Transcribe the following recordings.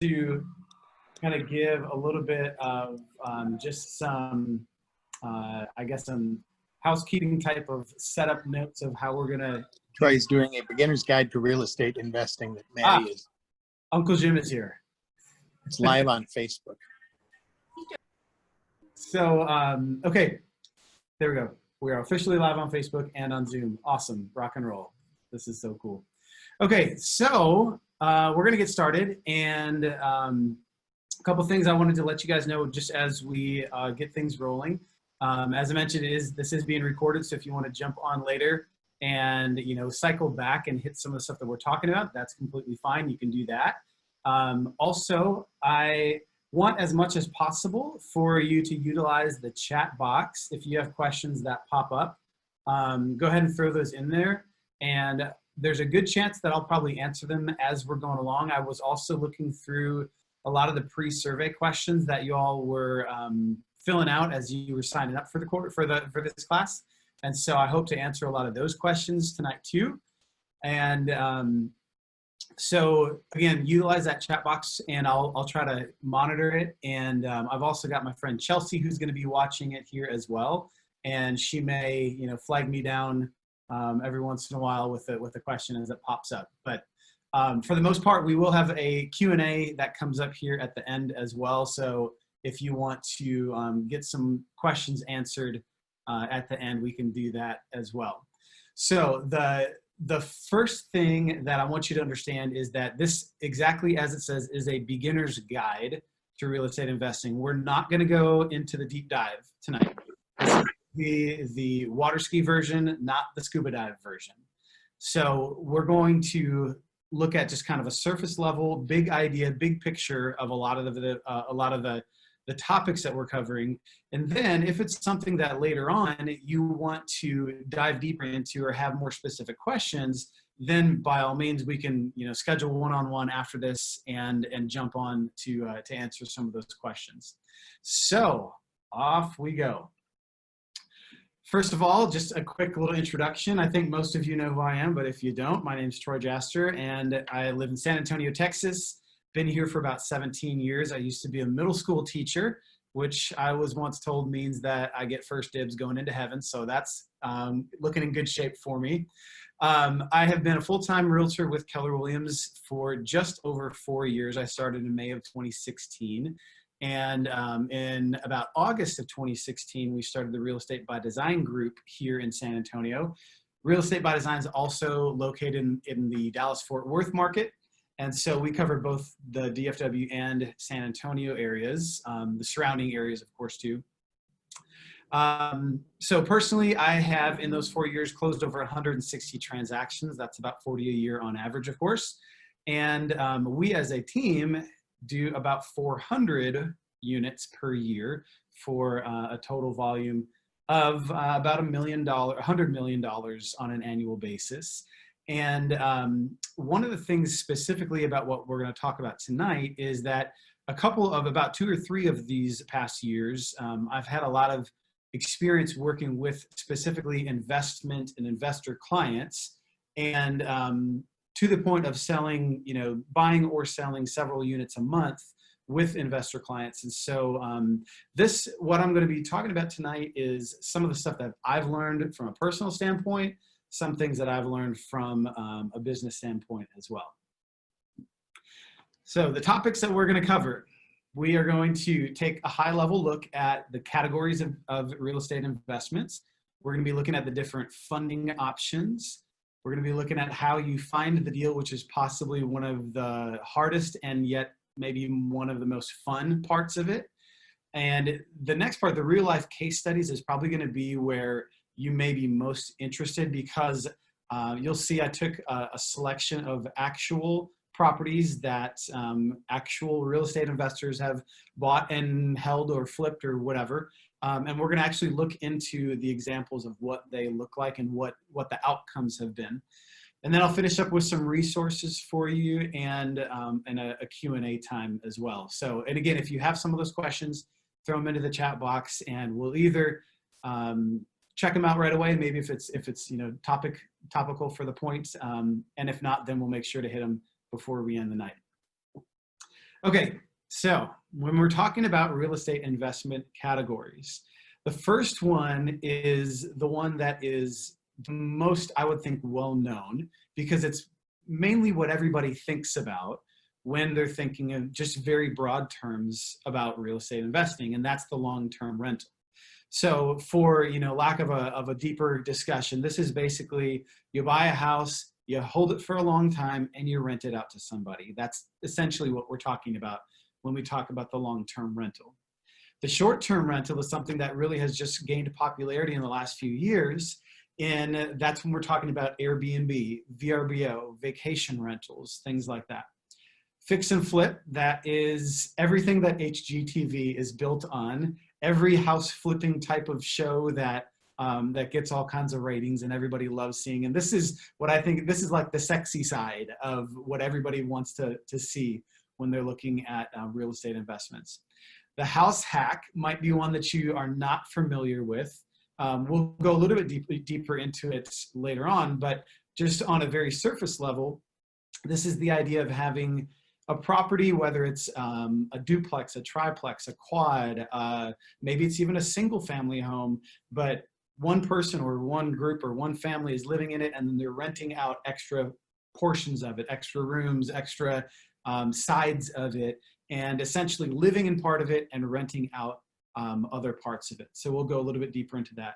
to kind of give a little bit of just some, I guess, some housekeeping type of setup notes of how we're going to. Troy's doing a beginner's guide to real estate investing that Maddie is. Uncle Jim is here. It's live on Facebook. So, okay, there we go. We are officially live on Facebook and on Zoom. Awesome, rock and roll. This is so cool. Okay, so we're going to get started, and a couple things I wanted to let you guys know just as we get things rolling. As I mentioned, this is being recorded, so if you want to jump on later and cycle back and hit some of the stuff that we're talking about, that's completely fine. You can do that. Also, I want as much as possible for you to utilize the chat box. If you have questions that pop up, go ahead and throw those in there. And there's a good chance that I'll probably answer them as we're going along. I was also looking through a lot of the pre-survey questions that you all were filling out as you were signing up for this class. And so I hope to answer a lot of those questions tonight too. And so again, utilize that chat box, and I'll try to monitor it. And I've also got my friend Chelsea who's going to be watching it here as well, and she may flag me down every once in a while with a question as it pops up. But for the most part, we will have a Q&A that comes up here at the end as well. So if you want to get some questions answered at the end, we can do that as well. So the first thing that I want you to understand is that this, exactly as it says, is a beginner's guide to real estate investing. We're not going to go into the deep dive tonight. This is the water ski version, not the scuba dive version. So we're going to look at just kind of a surface level, big idea, big picture of a lot of the topics that we're covering. And then if it's something that later on you want to dive deeper into or have more specific questions, then by all means we can schedule one-on-one after this and jump on to answer some of those questions. So off we go. First of all, just a quick little introduction. I think most of you know who I am, but if you don't, my name is Troy Jaster, and I live in San Antonio, Texas. Been here for about 17 years. I used to be a middle school teacher, which I was once told means that I get first dibs going into heaven. So that's looking in good shape for me. I have been a full-time realtor with Keller Williams for just over 4 years. I started in May of 2016. And in about August of 2016, we started the Real Estate by Design group here in San Antonio. Real Estate by Design is also located in the Dallas-Fort Worth market. And so we cover both the DFW and San Antonio areas, the surrounding areas, of course, too. So personally, I have, in those 4 years, closed over 160 transactions. That's about 40 a year on average, of course. And we as a team do about 400 units per year for a total volume of about $100 million on an annual basis. And one of the things specifically about what we're going to talk about tonight is that about 2 or 3 of these past years, I've had a lot of experience working with specifically investment and investor clients, and to the point of selling, buying or selling several units a month with investor clients. And so what I'm going to be talking about tonight is some of the stuff that I've learned from a personal standpoint, some things that I've learned from a business standpoint as well. So the topics that we're going to cover, we are going to take a high level look at the categories of real estate investments. We're going to be looking at the different funding options. We're going to be looking at how you find the deal, which is possibly one of the hardest and yet maybe one of the most fun parts of it. And the next part, the real life case studies, is probably going to be where you may be most interested, because you'll see I took a selection of actual properties that actual real estate investors have bought and held or flipped or whatever. And we're going to actually look into the examples of what they look like and what the outcomes have been. And then I'll finish up with some resources for you and a Q&A time as well. So, and again, if you have some of those questions, throw them into the chat box, and we'll either check them out right away, maybe if it's topical for the points, and if not, then we'll make sure to hit them before we end the night. Okay, so when we're talking about real estate investment categories, the first one is the one that is the most, I would think, well known because it's mainly what everybody thinks about when they're thinking in just very broad terms about real estate investing, and that's the long-term rental. So for, lack of a deeper discussion, this is basically you buy a house, you hold it for a long time, and you rent it out to somebody. That's essentially what we're talking about when we talk about the long-term rental. The short-term rental is something that really has just gained popularity in the last few years. And that's when we're talking about Airbnb, VRBO, vacation rentals, things like that. Fix and flip, that is everything that HGTV is built on. Every house flipping type of show that that gets all kinds of ratings and everybody loves seeing. And this is what I think, this is like the sexy side of what everybody wants to see when they're looking at real estate investments. The house hack might be one that you are not familiar with. We'll go a little bit deeper into it later on, but just on a very surface level, this is the idea of having a property, whether it's a duplex, a triplex, a quad, maybe it's even a single family home, but one person or one group or one family is living in it and then they're renting out extra portions of it, extra rooms, extra sides of it, and essentially living in part of it and renting out other parts of it. So we'll go a little bit deeper into that.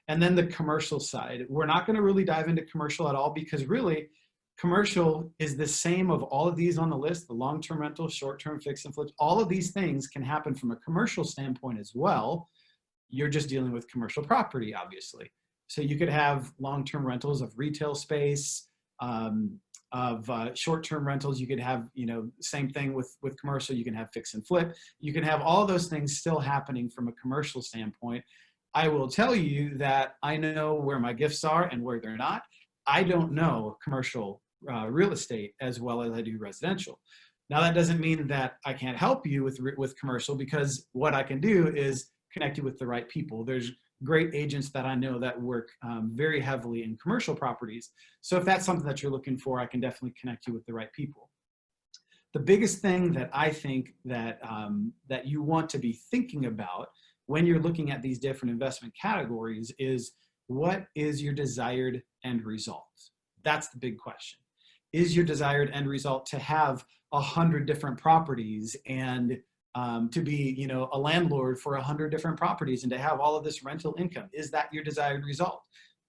And then the commercial side. We're not going to really dive into commercial at all because really commercial is the same of all of these on the list, the long-term rental, short-term fix and flips. All of these things can happen from a commercial standpoint as well. You're just dealing with commercial property, obviously. So you could have long-term rentals of retail space, of short-term rentals. You could have, same thing with commercial. You can have fix and flip. You can have all those things still happening from a commercial standpoint. I will tell you that I know where my gifts are and where they're not. I don't know commercial real estate as well as I do residential. Now that doesn't mean that I can't help you with commercial, because what I can do is connect you with the right people. There's great agents that I know that work very heavily in commercial properties. So if that's something that you're looking for, I can definitely connect you with the right people. The biggest thing that I think that, that you want to be thinking about when you're looking at these different investment categories is, what is your desired end result? That's the big question. Is your desired end result to have 100 different properties and to be, a landlord for 100 different properties and to have all of this rental income? Is that your desired result?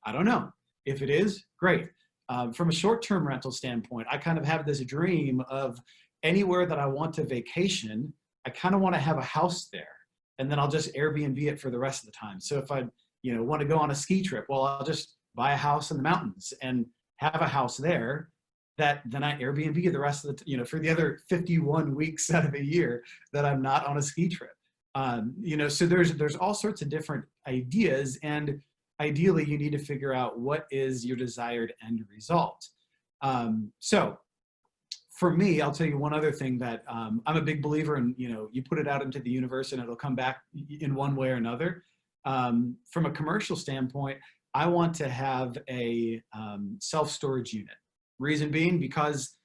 I don't know. If it is, great. From a short-term rental standpoint, I kind of have this dream of anywhere that I want to vacation, I kind of want to have a house there, and then I'll just Airbnb it for the rest of the time. So if I, want to go on a ski trip, well, I'll just buy a house in the mountains and have a house there that then I Airbnb the rest of the, for the other 51 weeks out of a year that I'm not on a ski trip. So there's all sorts of different ideas, and ideally you need to figure out what is your desired end result. So for me, I'll tell you one other thing that I'm a big believer in, you put it out into the universe and it'll come back in one way or another. From a commercial standpoint, I want to have a self-storage unit. Reason being, because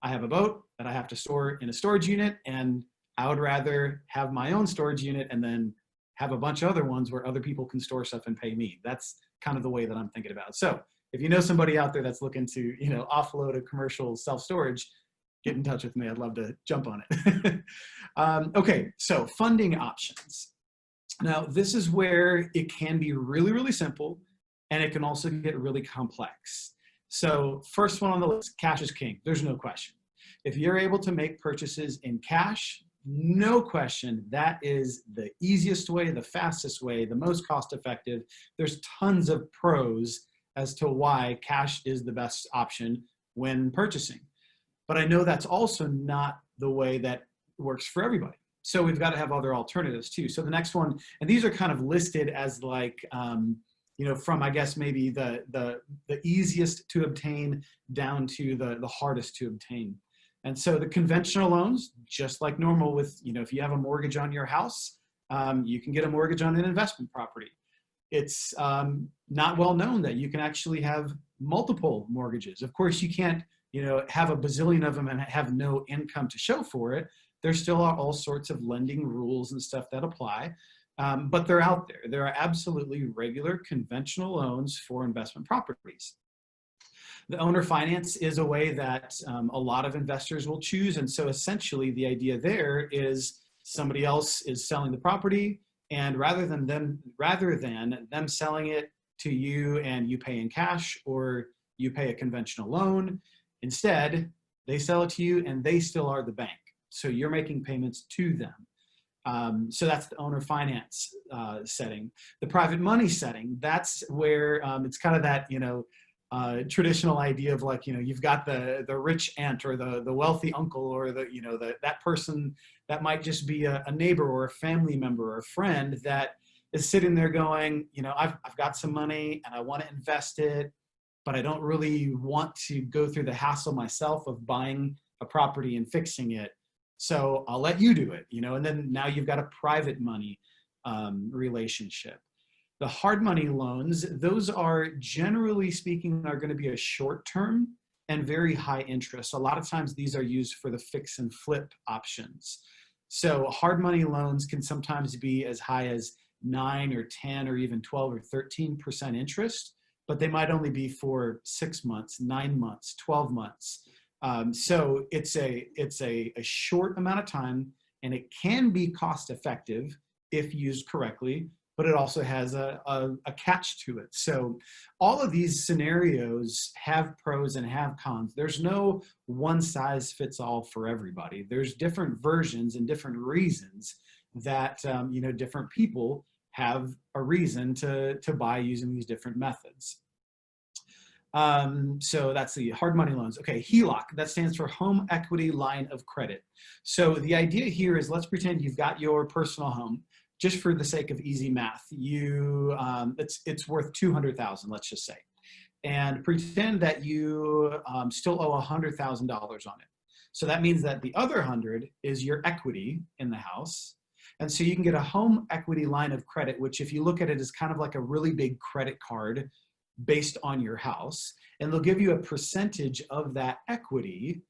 I have a boat that I have to store in a storage unit, and I would rather have my own storage unit and then have a bunch of other ones where other people can store stuff and pay me. That's kind of the way that I'm thinking about it. So if you know somebody out there that's looking to, offload a commercial self-storage, get in touch with me. I'd love to jump on it. Okay, so funding options. Now, this is where it can be really, really simple, and it can also get really complex. So first one on the list, cash is king. There's no question. If you're able to make purchases in cash, no question, that is the easiest way, the fastest way, the most cost effective. There's tons of pros as to why cash is the best option when purchasing. But I know that's also not the way that works for everybody. So we've got to have other alternatives too. So the next one, and these are kind of listed as like, from, I guess, maybe the easiest to obtain down to the hardest to obtain. And so the conventional loans, just like normal with, if you have a mortgage on your house, you can get a mortgage on an investment property. It's not well known that you can actually have multiple mortgages. Of course, you can't, have a bazillion of them and have no income to show for it. there still are all sorts of lending rules and stuff that apply, but they're out there. There are absolutely regular conventional loans for investment properties. The owner finance is a way that a lot of investors will choose. And so essentially the idea there is somebody else is selling the property, and rather than them selling it to you and you pay in cash or you pay a conventional loan, instead they sell it to you and they still are the bank. So you're making payments to them. So that's the owner finance setting. The private money setting, that's where it's kind of that, traditional idea of like, you've got the rich aunt or the wealthy uncle or that person that might just be a neighbor or a family member or a friend that is sitting there going, I've got some money and I want to invest it, but I don't really want to go through the hassle myself of buying a property and fixing it. So I'll let you do it, and then now you've got a private money relationship. The hard money loans, those are generally speaking are going to be a short term and very high interest. A lot of times these are used for the fix and flip options. So hard money loans can sometimes be as high as 9 or 10 or even 12 or 13% interest, but they might only be for 6 months, 9 months, 12 months. So it's a short amount of time, and it can be cost effective if used correctly, but it also has a catch to it. So all of these scenarios have pros and have cons. There's no one size fits all for everybody. There's different versions and different reasons that different people have a reason to buy using these different methods. So that's the hard money loans. Okay, HELOC, that stands for Home Equity Line of Credit. So the idea here is, let's pretend you've got your personal home. Just for the sake of easy math, it's worth $200,000, let's just say, and pretend that you still owe $100,000 on it. So that means that the other 100 is your equity in the house, and so you can get a home equity line of credit, which, if you look at it, is kind of like a really big credit card based on your house, and they'll give you a percentage of that equity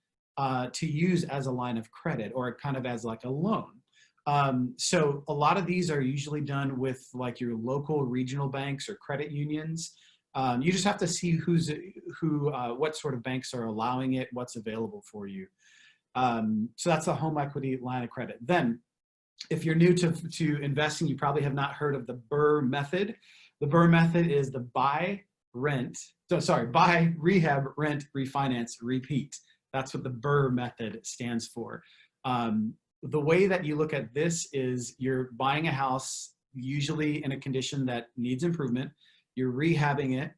to use as a line of credit or kind of as like a loan. So a lot of these are usually done with like your local regional banks or credit unions. You just have to see what sort of banks are allowing it, what's available for you. So that's a home equity line of credit. Then if you're new to investing, you probably have not heard of the BRRRR method. The BRRRR method is the buy, rehab, rent, refinance, repeat. That's what the BRRRR method stands for. The way that you look at this is, you're buying a house, usually in a condition that needs improvement, you're rehabbing it,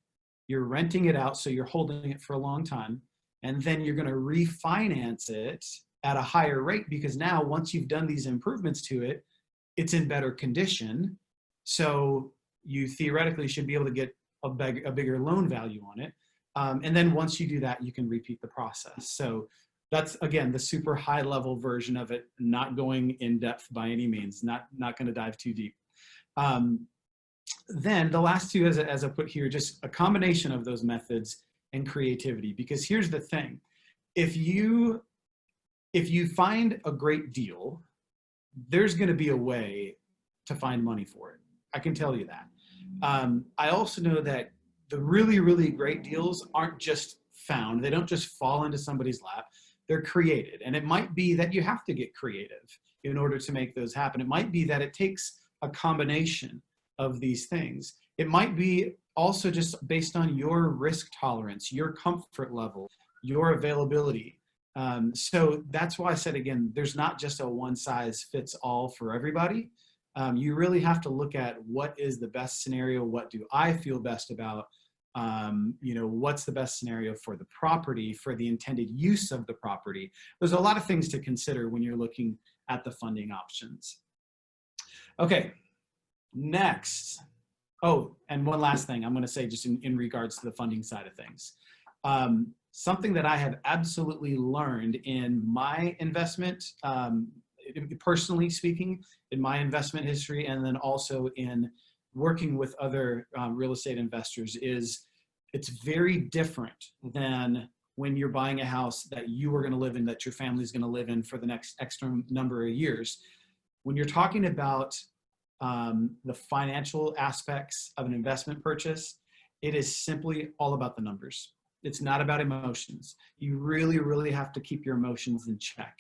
you're renting it out, so you're holding it for a long time, and then you're going to refinance it at a higher rate, because now once you've done these improvements to it, it's in better condition. So you theoretically should be able to get a bigger loan value on it. And then once you do that, you can repeat the process. So that's, again, the super high level version of it, not going in depth by any means, not going to dive too deep. Then the last two, as I put here, just a combination of those methods and creativity, because here's the thing. If you find a great deal, there's going to be a way to find money for it. I can tell you that. I also know that the really, really great deals aren't just found. They don't just fall into somebody's lap. They're created. And it might be that you have to get creative in order to make those happen. It might be that it takes a combination of these things. It might be also just based on your risk tolerance, your comfort level, your availability. So that's why I said, again, there's not just a one size fits all for everybody. You really have to look at what is the best scenario. What do I feel best about? What's the best scenario for the property, for the intended use of the property? There's a lot of things to consider when you're looking at the funding options. Okay, next. Oh, and one last thing I'm going to say just in regards to the funding side of things. Something that I have absolutely learned in my investment, personally speaking, in my investment history, and then also in working with other real estate investors, is it's very different than when you're buying a house that you are going to live in, that your family's going to live in for the next extra number of years. When you're talking about the financial aspects of an investment purchase, it is simply all about the numbers. It's not about emotions. You really, really have to keep your emotions in check.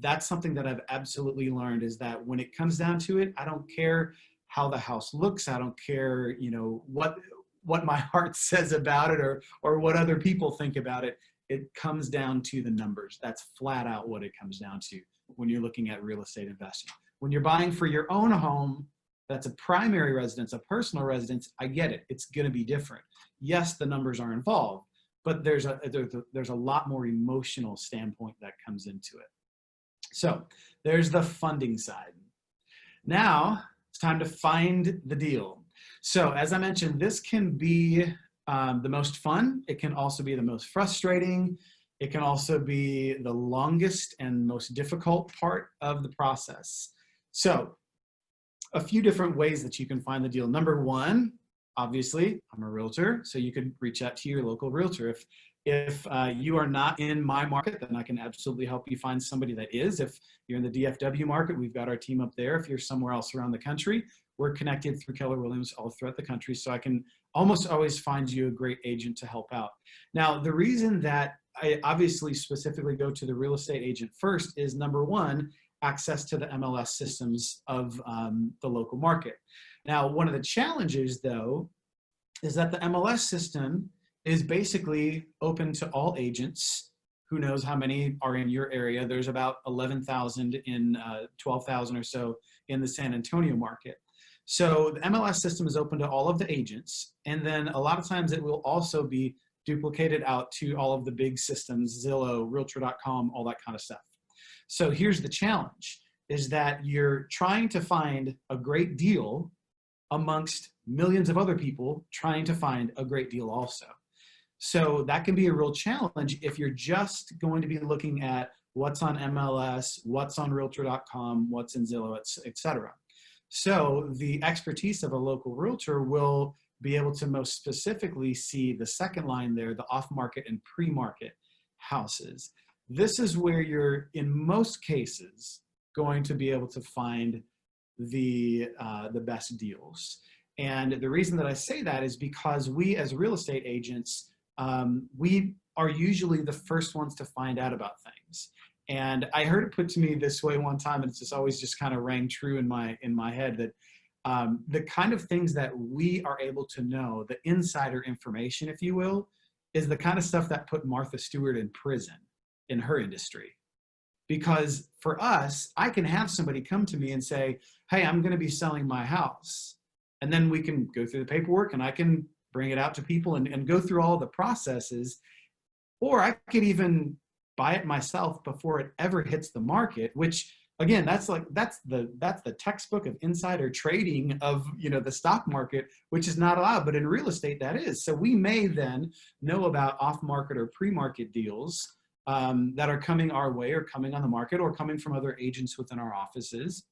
That's something that I've absolutely learned, is that when it comes down to it, I don't care how the house looks. I don't care, you know, what my heart says about it, or what other people think about it. It comes down to the numbers. That's flat out what it comes down to when you're looking at real estate investing. When you're buying for your own home, that's a primary residence, a personal residence, I get it. It's going to be different. Yes, the numbers are involved, but there's a lot more emotional standpoint that comes into it. So there's the funding side. Now it's time to find the deal. So as I mentioned, this can be the most fun. It can also be the most frustrating. It can also be the longest and most difficult part of the process. So a few different ways that you can find the deal. Number one, obviously, I'm a realtor, so you could reach out to your local realtor. If you are not in my market, then I can absolutely help you find somebody that is. If you're in the DFW market, we've got our team up there. If you're somewhere else around the country, we're connected through Keller Williams all throughout the country, so I can almost always find you a great agent to help out. Now, the reason that I obviously specifically go to the real estate agent first is, number one, access to the MLS systems of the local market. Now, one of the challenges, though, is that the MLS system is basically open to all agents. Who knows how many are in your area? There's about 11,000 in 12,000 or so in the San Antonio market. So the MLS system is open to all of the agents. And then a lot of times it will also be duplicated out to all of the big systems, Zillow, Realtor.com, all that kind of stuff. So here's the challenge, is that you're trying to find a great deal amongst millions of other people trying to find a great deal also. So that can be a real challenge if you're just going to be looking at what's on MLS, what's on Realtor.com, what's in Zillow, et cetera. So the expertise of a local realtor will be able to most specifically see the second line there, the off-market and pre-market houses. This is where you're, in most cases, going to be able to find the best deals. And the reason that I say that is because we, as real estate agents, we are usually the first ones to find out about things. And I heard it put to me this way one time, and it's just always just kind of rang true in my head, that the kind of things that we are able to know, the insider information, if you will, is the kind of stuff that put Martha Stewart in prison in her industry. Because for us, I can have somebody come to me and say, hey, I'm going to be selling my house. And then we can go through the paperwork and I can bring it out to people and go through all the processes. Or I could even buy it myself before it ever hits the market, which again, that's the textbook of insider trading of, you know, the stock market, which is not allowed, but in real estate that is. So we may then know about off-market or pre-market deals that are coming our way or coming on the market or coming from other agents within our offices.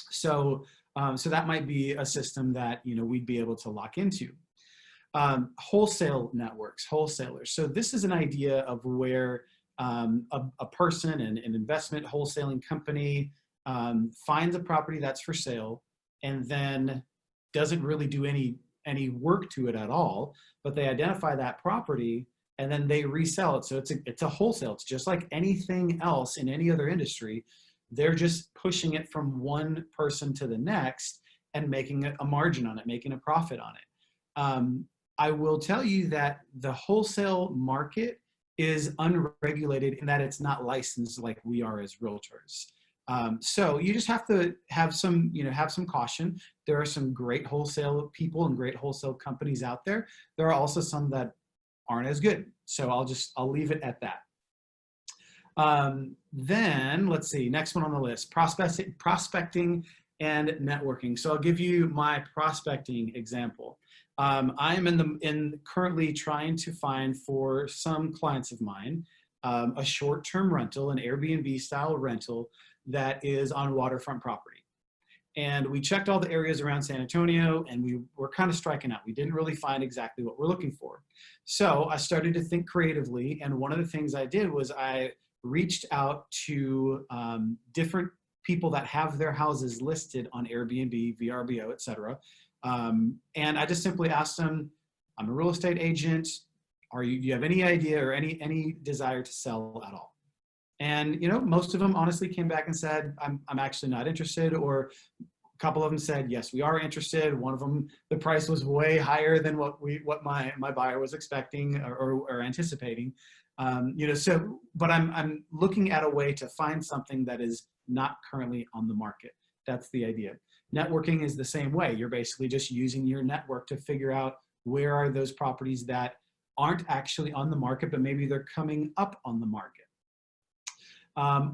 So that might be a system that, you know, we'd be able to lock into. Wholesale networks, wholesalers. So this is an idea of where a person, an investment wholesaling company finds a property that's for sale and then doesn't really do any work to it at all, but they identify that property and then they resell it. So it's a wholesale. It's just like anything else in any other industry. They're just pushing it from one person to the next and making a margin on it, making a profit on it. I will tell you that the wholesale market is unregulated in that it's not licensed like we are as realtors. So you just have to have some caution. There are some great wholesale people and great wholesale companies out there. There are also some that aren't as good. So I'll leave it at that. Then let's see, next one on the list, prospecting and networking. So I'll give you my prospecting example. I'm currently trying to find for some clients of mine a short-term rental, an Airbnb style rental that is on waterfront property. And we checked all the areas around San Antonio, and we were kind of striking out. We didn't really find exactly what we're looking for. So I started to think creatively, and one of the things I did was I reached out to different people that have their houses listed on Airbnb, VRBO, et cetera. And I just simply asked them, I'm a real estate agent. Do you have any idea or any desire to sell at all? And most of them honestly came back and said, I'm actually not interested, or a couple of them said, yes, we are interested. One of them, the price was way higher than what my buyer was expecting or anticipating. But I'm looking at a way to find something that is not currently on the market. That's the idea. Networking is the same way. You're basically just using your network to figure out where are those properties that aren't actually on the market, but maybe they're coming up on the market.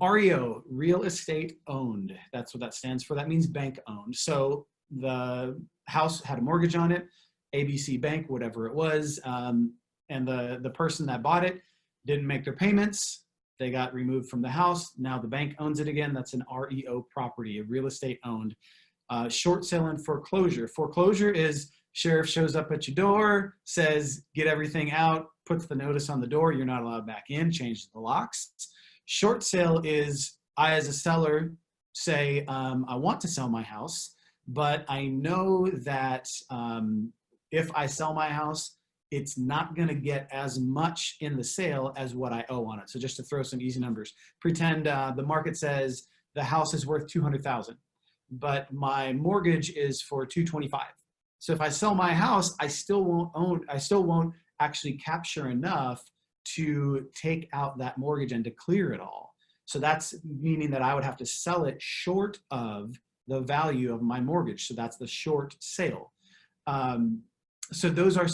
REO, real estate owned. That's what that stands for. That means bank owned. So the house had a mortgage on it, ABC Bank, whatever it was, and the person that bought it didn't make their payments. They got removed from the house. Now the bank owns it again. That's an REO property, a real estate owned. Short sale and foreclosure. Foreclosure is sheriff shows up at your door, says, get everything out, puts the notice on the door, you're not allowed back in, change the locks. Short sale is I, as a seller, say, I want to sell my house, but I know that if I sell my house, it's not going to get as much in the sale as what I owe on it. So just to throw some easy numbers, pretend the market says the house is worth $200,000, but my mortgage is for $225,000. So if I sell my house, I still won't actually capture enough to take out that mortgage and to clear it all. So that's meaning that I would have to sell it short of the value of my mortgage. So that's the short sale. So those are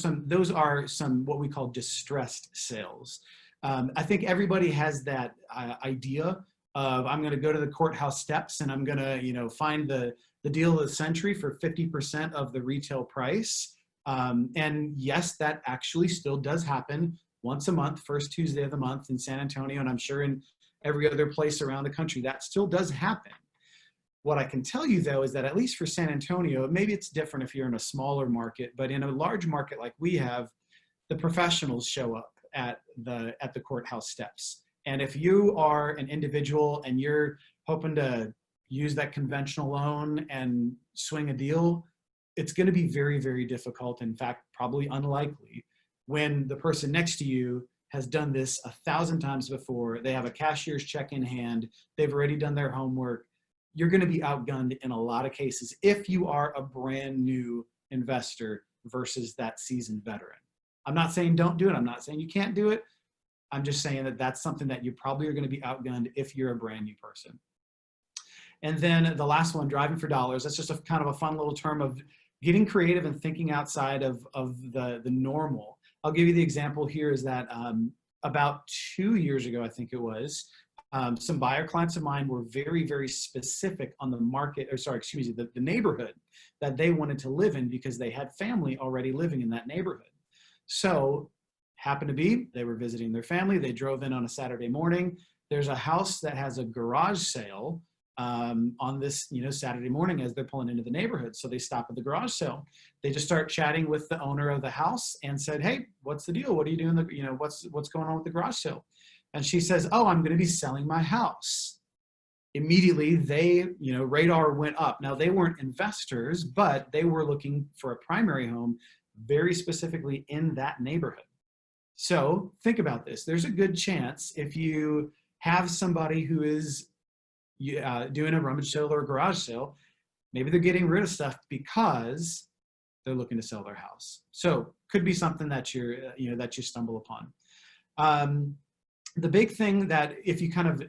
some what we call distressed sales. I think everybody has that idea of I'm going to go to the courthouse steps and I'm going to find the deal of the century for 50% of the retail price. And yes, that actually still does happen once a month, first Tuesday of the month in San Antonio, and I'm sure in every other place around the country, that still does happen. What I can tell you though is that at least for San Antonio, maybe it's different if you're in a smaller market, but in a large market like we have, the professionals show up at the courthouse steps. And if you are an individual and you're hoping to use that conventional loan and swing a deal, it's going to be very, very difficult. In fact, probably unlikely when the person next to you has done this 1,000 times before. They have a cashier's check in hand. They've already done their homework. You're going to be outgunned in a lot of cases if you are a brand new investor versus that seasoned veteran. I'm not saying don't do it. I'm not saying you can't do it. I'm just saying that that's something that you probably are going to be outgunned if you're a brand new person. And then the last one, driving for dollars. That's just a kind of a fun little term of getting creative and thinking outside of the normal. I'll give you the example here is that about 2 years ago, I think it was, some buyer clients of mine were very, very specific on the market, or sorry, excuse me, the neighborhood that they wanted to live in because they had family already living in that neighborhood. So happened to be, they were visiting their family. They drove in on a Saturday morning. There's a house that has a garage sale on this, Saturday morning as they're pulling into the neighborhood. So they stop at the garage sale. They just start chatting with the owner of the house and said, "Hey, what's the deal? What are you doing? What's going on with the garage sale?" And she says, "Oh, I'm going to be selling my house." Immediately, radar went up. Now they weren't investors, but they were looking for a primary home very specifically in that neighborhood. So think about this. There's a good chance if you have somebody who is doing a rummage sale or a garage sale, maybe they're getting rid of stuff because they're looking to sell their house. So could be something that that you stumble upon. The big thing that if you kind of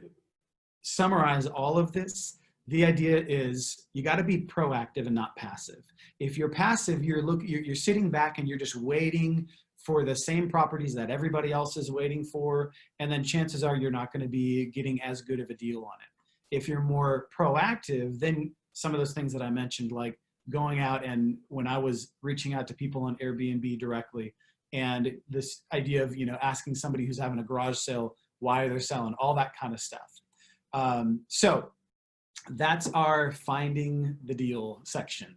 summarize all of this, the idea is you got to be proactive and not passive. If you're passive, you're sitting back and you're just waiting for the same properties that everybody else is waiting for, and then chances are you're not going to be getting as good of a deal on it. If you're more proactive, then some of those things that I mentioned, like going out and when I was reaching out to people on Airbnb directly, and this idea of asking somebody who's having a garage sale why they're selling, all that kind of stuff. So That's our finding the deal section.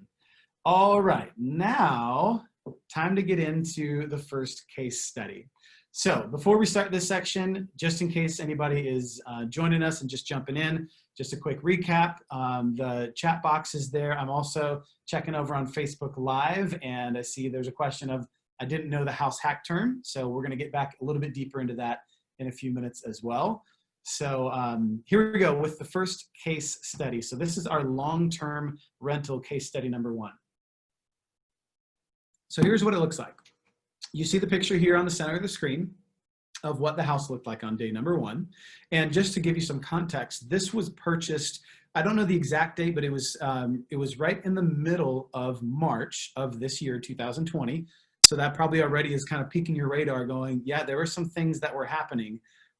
All right, now time to get into the first case study. So before we start this section, just in case anybody is joining us and just jumping in, just a quick recap. The chat box is there. I'm also checking over on Facebook Live, and I see there's a question of, I didn't know the house hack term. So we're gonna get back a little bit deeper into that in a few minutes as well. So here we go with the first case study. So this is our long-term rental case study number 1. So here's what it looks like. You see the picture here on the center of the screen of what the house looked like on day number 1. And just to give you some context, this was purchased, I don't know the exact date, but it was right in the middle of March of this year, 2020. So that probably already is kind of piquing your radar going, yeah, there were some things that were happening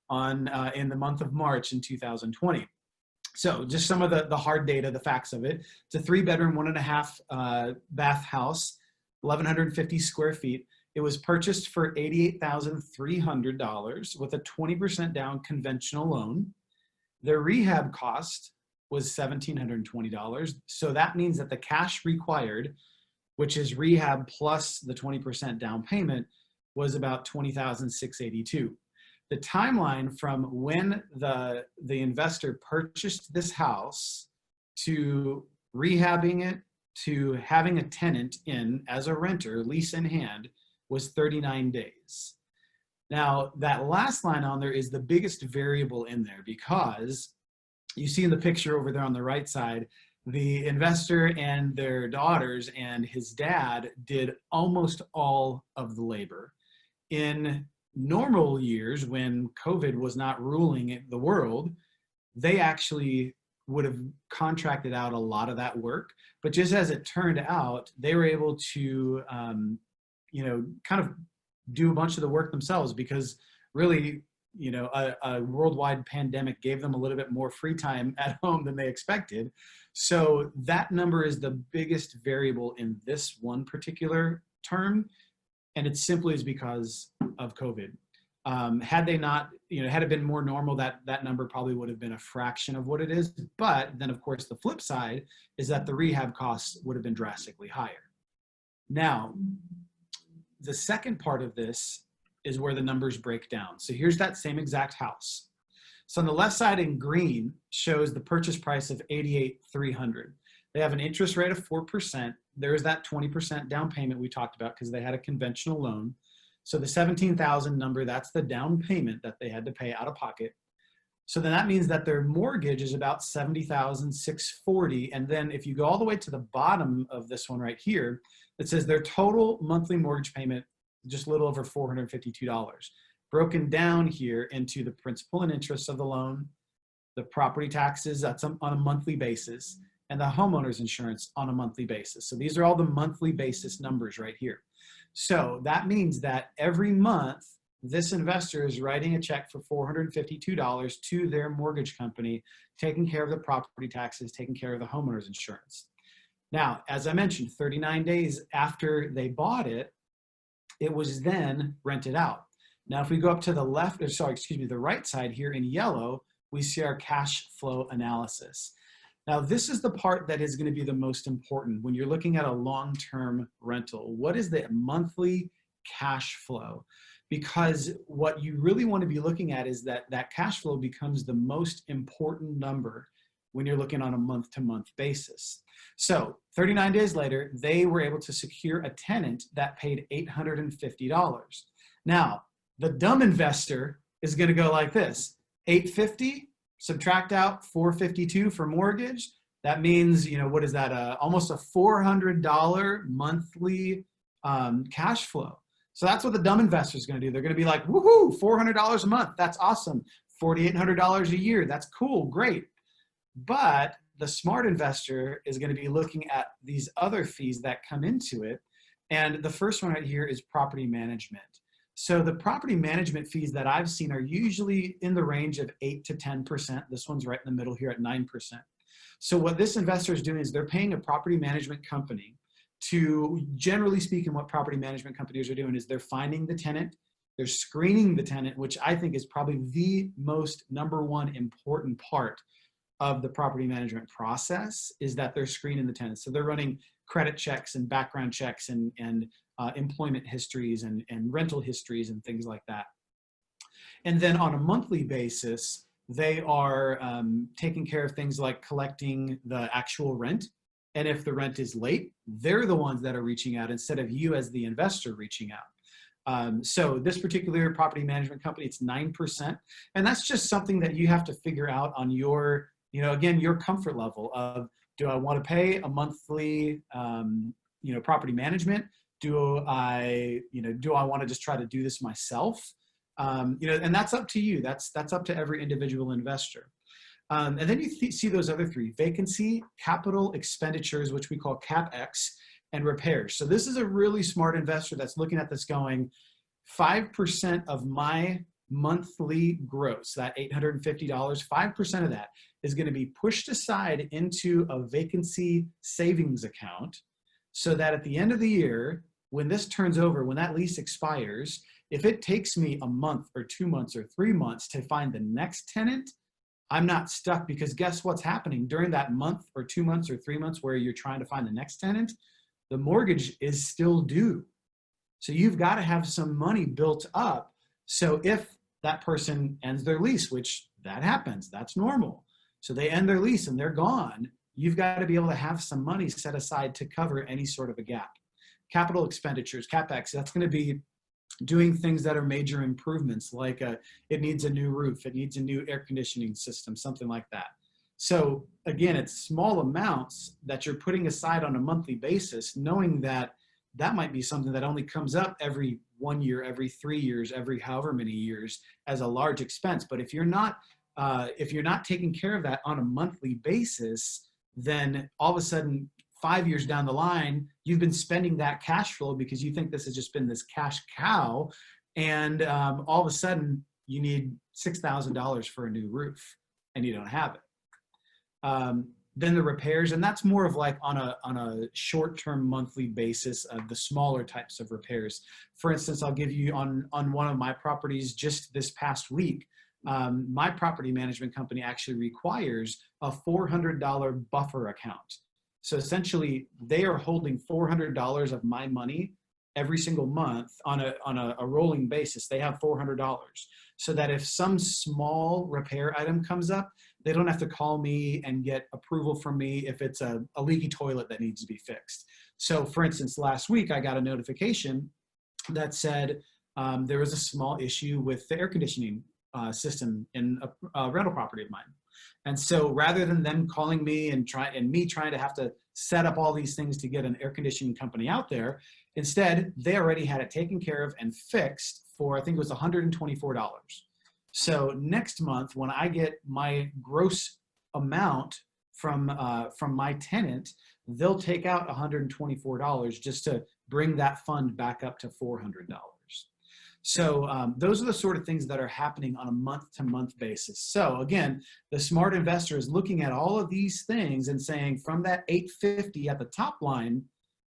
on in the month of March in 2020. So just some of the hard data, the facts of it. It's a 3-bedroom, 1.5 bath house, 1,150 square feet. It was purchased for $88,300 with a 20% down conventional loan. The rehab cost was $1,720. So that means that the cash required, which is rehab plus the 20% down payment, was about $20,682. The timeline from when the investor purchased this house to rehabbing it to having a tenant in as a renter, lease in hand, was 39 days. Now, that last line on there is the biggest variable in there because you see in the picture over there on the right side, the investor and their daughters and his dad did almost all of the labor. In normal years, when COVID was not ruling the world, they actually would have contracted out a lot of that work. But just as it turned out, they were able to, kind of do a bunch of the work themselves because really, a worldwide pandemic gave them a little bit more free time at home than they expected. So that number is the biggest variable in this one particular term. And it simply is because of COVID. Had they not, had it been more normal, that number probably would have been a fraction of what it is. But then, of course, the flip side is that the rehab costs would have been drastically higher. Now, the second part of this is where the numbers break down. So here's that same exact house. So on the left side in green shows the purchase price of $88,300. They have an interest rate of 4%. There's that 20% down payment we talked about because they had a conventional loan. So the $17,000 number, that's the down payment that they had to pay out of pocket. So then that means that their mortgage is about $70,640. And then if you go all the way to the bottom of this one right here, it says their total monthly mortgage payment, just a little over $452, broken down here into the principal and interest of the loan, the property taxes, that's on a monthly basis, and the homeowner's insurance on a monthly basis. So these are all the monthly basis numbers right here. So that means that every month, this investor is writing a check for $452 to their mortgage company, taking care of the property taxes, taking care of the homeowner's insurance. Now, as I mentioned, 39 days after they bought it, it was then rented out. Now, if we go up to the left, or sorry, excuse me, the right side here in yellow, we see our cash flow analysis. Now, this is the part that is going to be the most important when you're looking at a long-term rental. What is the monthly cash flow? Because what you really want to be looking at is that cash flow becomes the most important number when you're looking on a month-to-month basis. So 39 days later, they were able to secure a tenant that paid $850. Now, the dumb investor is going to go like this: $850, subtract out $452 for mortgage. That means, what is that? Almost a $400 monthly cash flow. So that's what the dumb investor is going to do. They're going to be like, woohoo, $400 a month. That's awesome. $4,800 a year. That's cool. Great. But the smart investor is going to be looking at these other fees that come into it. And the first one right here is property management. So the property management fees that I've seen are usually in the range of 8 to 10%. This one's right in the middle here at 9%. So what this investor is doing is they're paying a property management company to, generally speaking, what property management companies are doing is they're finding the tenant, they're screening the tenant, which I think is probably the most number one important part of the property management process is that they're screening the tenants. So they're running credit checks and background checks and employment histories and rental histories and things like that. And then on a monthly basis, they are taking care of things like collecting the actual rent. And if the rent is late, they're the ones that are reaching out instead of you as the investor reaching out. So this particular property management company, it's 9%. And that's just something that you have to figure out on your, again, your comfort level of, do I want to pay a monthly, property management? Do I want to just try to do this myself? And that's up to you. That's up to every individual investor. And then you see those other three: vacancy, capital expenditures, which we call CapEx, and repairs. So this is a really smart investor that's looking at this going, 5% of my monthly gross, that $850, 5% of that is going to be pushed aside into a vacancy savings account, so that at the end of the year, when this turns over, when that lease expires, if it takes me a month or 2 months or 3 months to find the next tenant, I'm not stuck, because guess what's happening during that month or 2 months or 3 months where you're trying to find the next tenant? The mortgage is still due. So you've got to have some money built up. So if that person ends their lease, which that happens, that's normal. So they end their lease and they're gone, you've got to be able to have some money set aside to cover any sort of a gap. Capital expenditures, CapEx, that's going to be doing things that are major improvements, like it needs a new roof, it needs a new air conditioning system, something like that. So again, it's small amounts that you're putting aside on a monthly basis, knowing that that might be something that only comes up every 1 year, every 3 years, every however many years as a large expense. But if you're not taking care of that on a monthly basis, then all of a sudden, 5 years down the line, you've been spending that cash flow because you think this has just been this cash cow, and all of a sudden you need $6,000 for a new roof and you don't have it. Then the repairs, and that's more of like on a short-term monthly basis of the smaller types of repairs. For instance, I'll give you on one of my properties just this past week, my property management company actually requires a $400 buffer account. So essentially, they are holding $400 of my money every single month on a rolling basis. They have $400, so that if some small repair item comes up, they don't have to call me and get approval from me if it's a leaky toilet that needs to be fixed. So for instance, last week, I got a notification that said there was a small issue with the air conditioning system in a rental property of mine. And so rather than them calling me and me trying to have to set up all these things to get an air conditioning company out there, instead, they already had it taken care of and fixed for, I think it was $124. So next month, when I get my gross amount from my tenant, they'll take out $124 just to bring that fund back up to $400. So those are the sort of things that are happening on a month-to-month basis. So again, the smart investor is looking at all of these things and saying, from that $850 at the top line,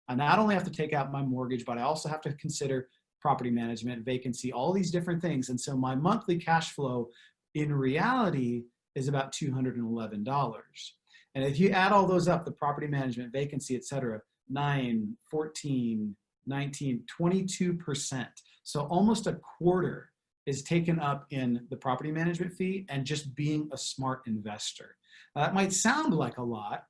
I not only have to take out my mortgage, but I also have to consider property management, vacancy, all these different things. And so my monthly cash flow in reality is about $211. And if you add all those up, the property management, vacancy, et cetera, 9, 14, 19, 22%. So almost a quarter is taken up in the property management fee and just being a smart investor. Now, that might sound like a lot,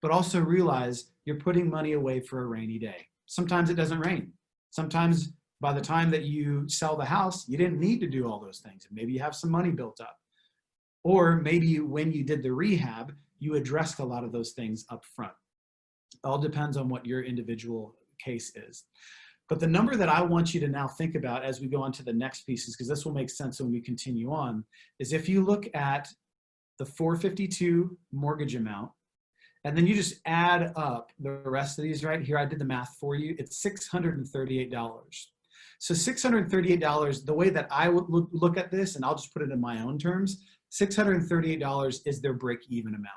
but also realize you're putting money away for a rainy day. Sometimes it doesn't rain. Sometimes by the time that you sell the house, you didn't need to do all those things. Maybe you have some money built up. Or maybe when you did the rehab, you addressed a lot of those things up front. It all depends on what your individual case is. But the number that I want you to now think about as we go on to the next pieces, because this will make sense when we continue on, is if you look at the $452 mortgage amount, and then you just add up the rest of these right here, I did the math for you, it's $638. So $638, the way that I would look at this, and I'll just put it in my own terms, $638 is their break-even amount.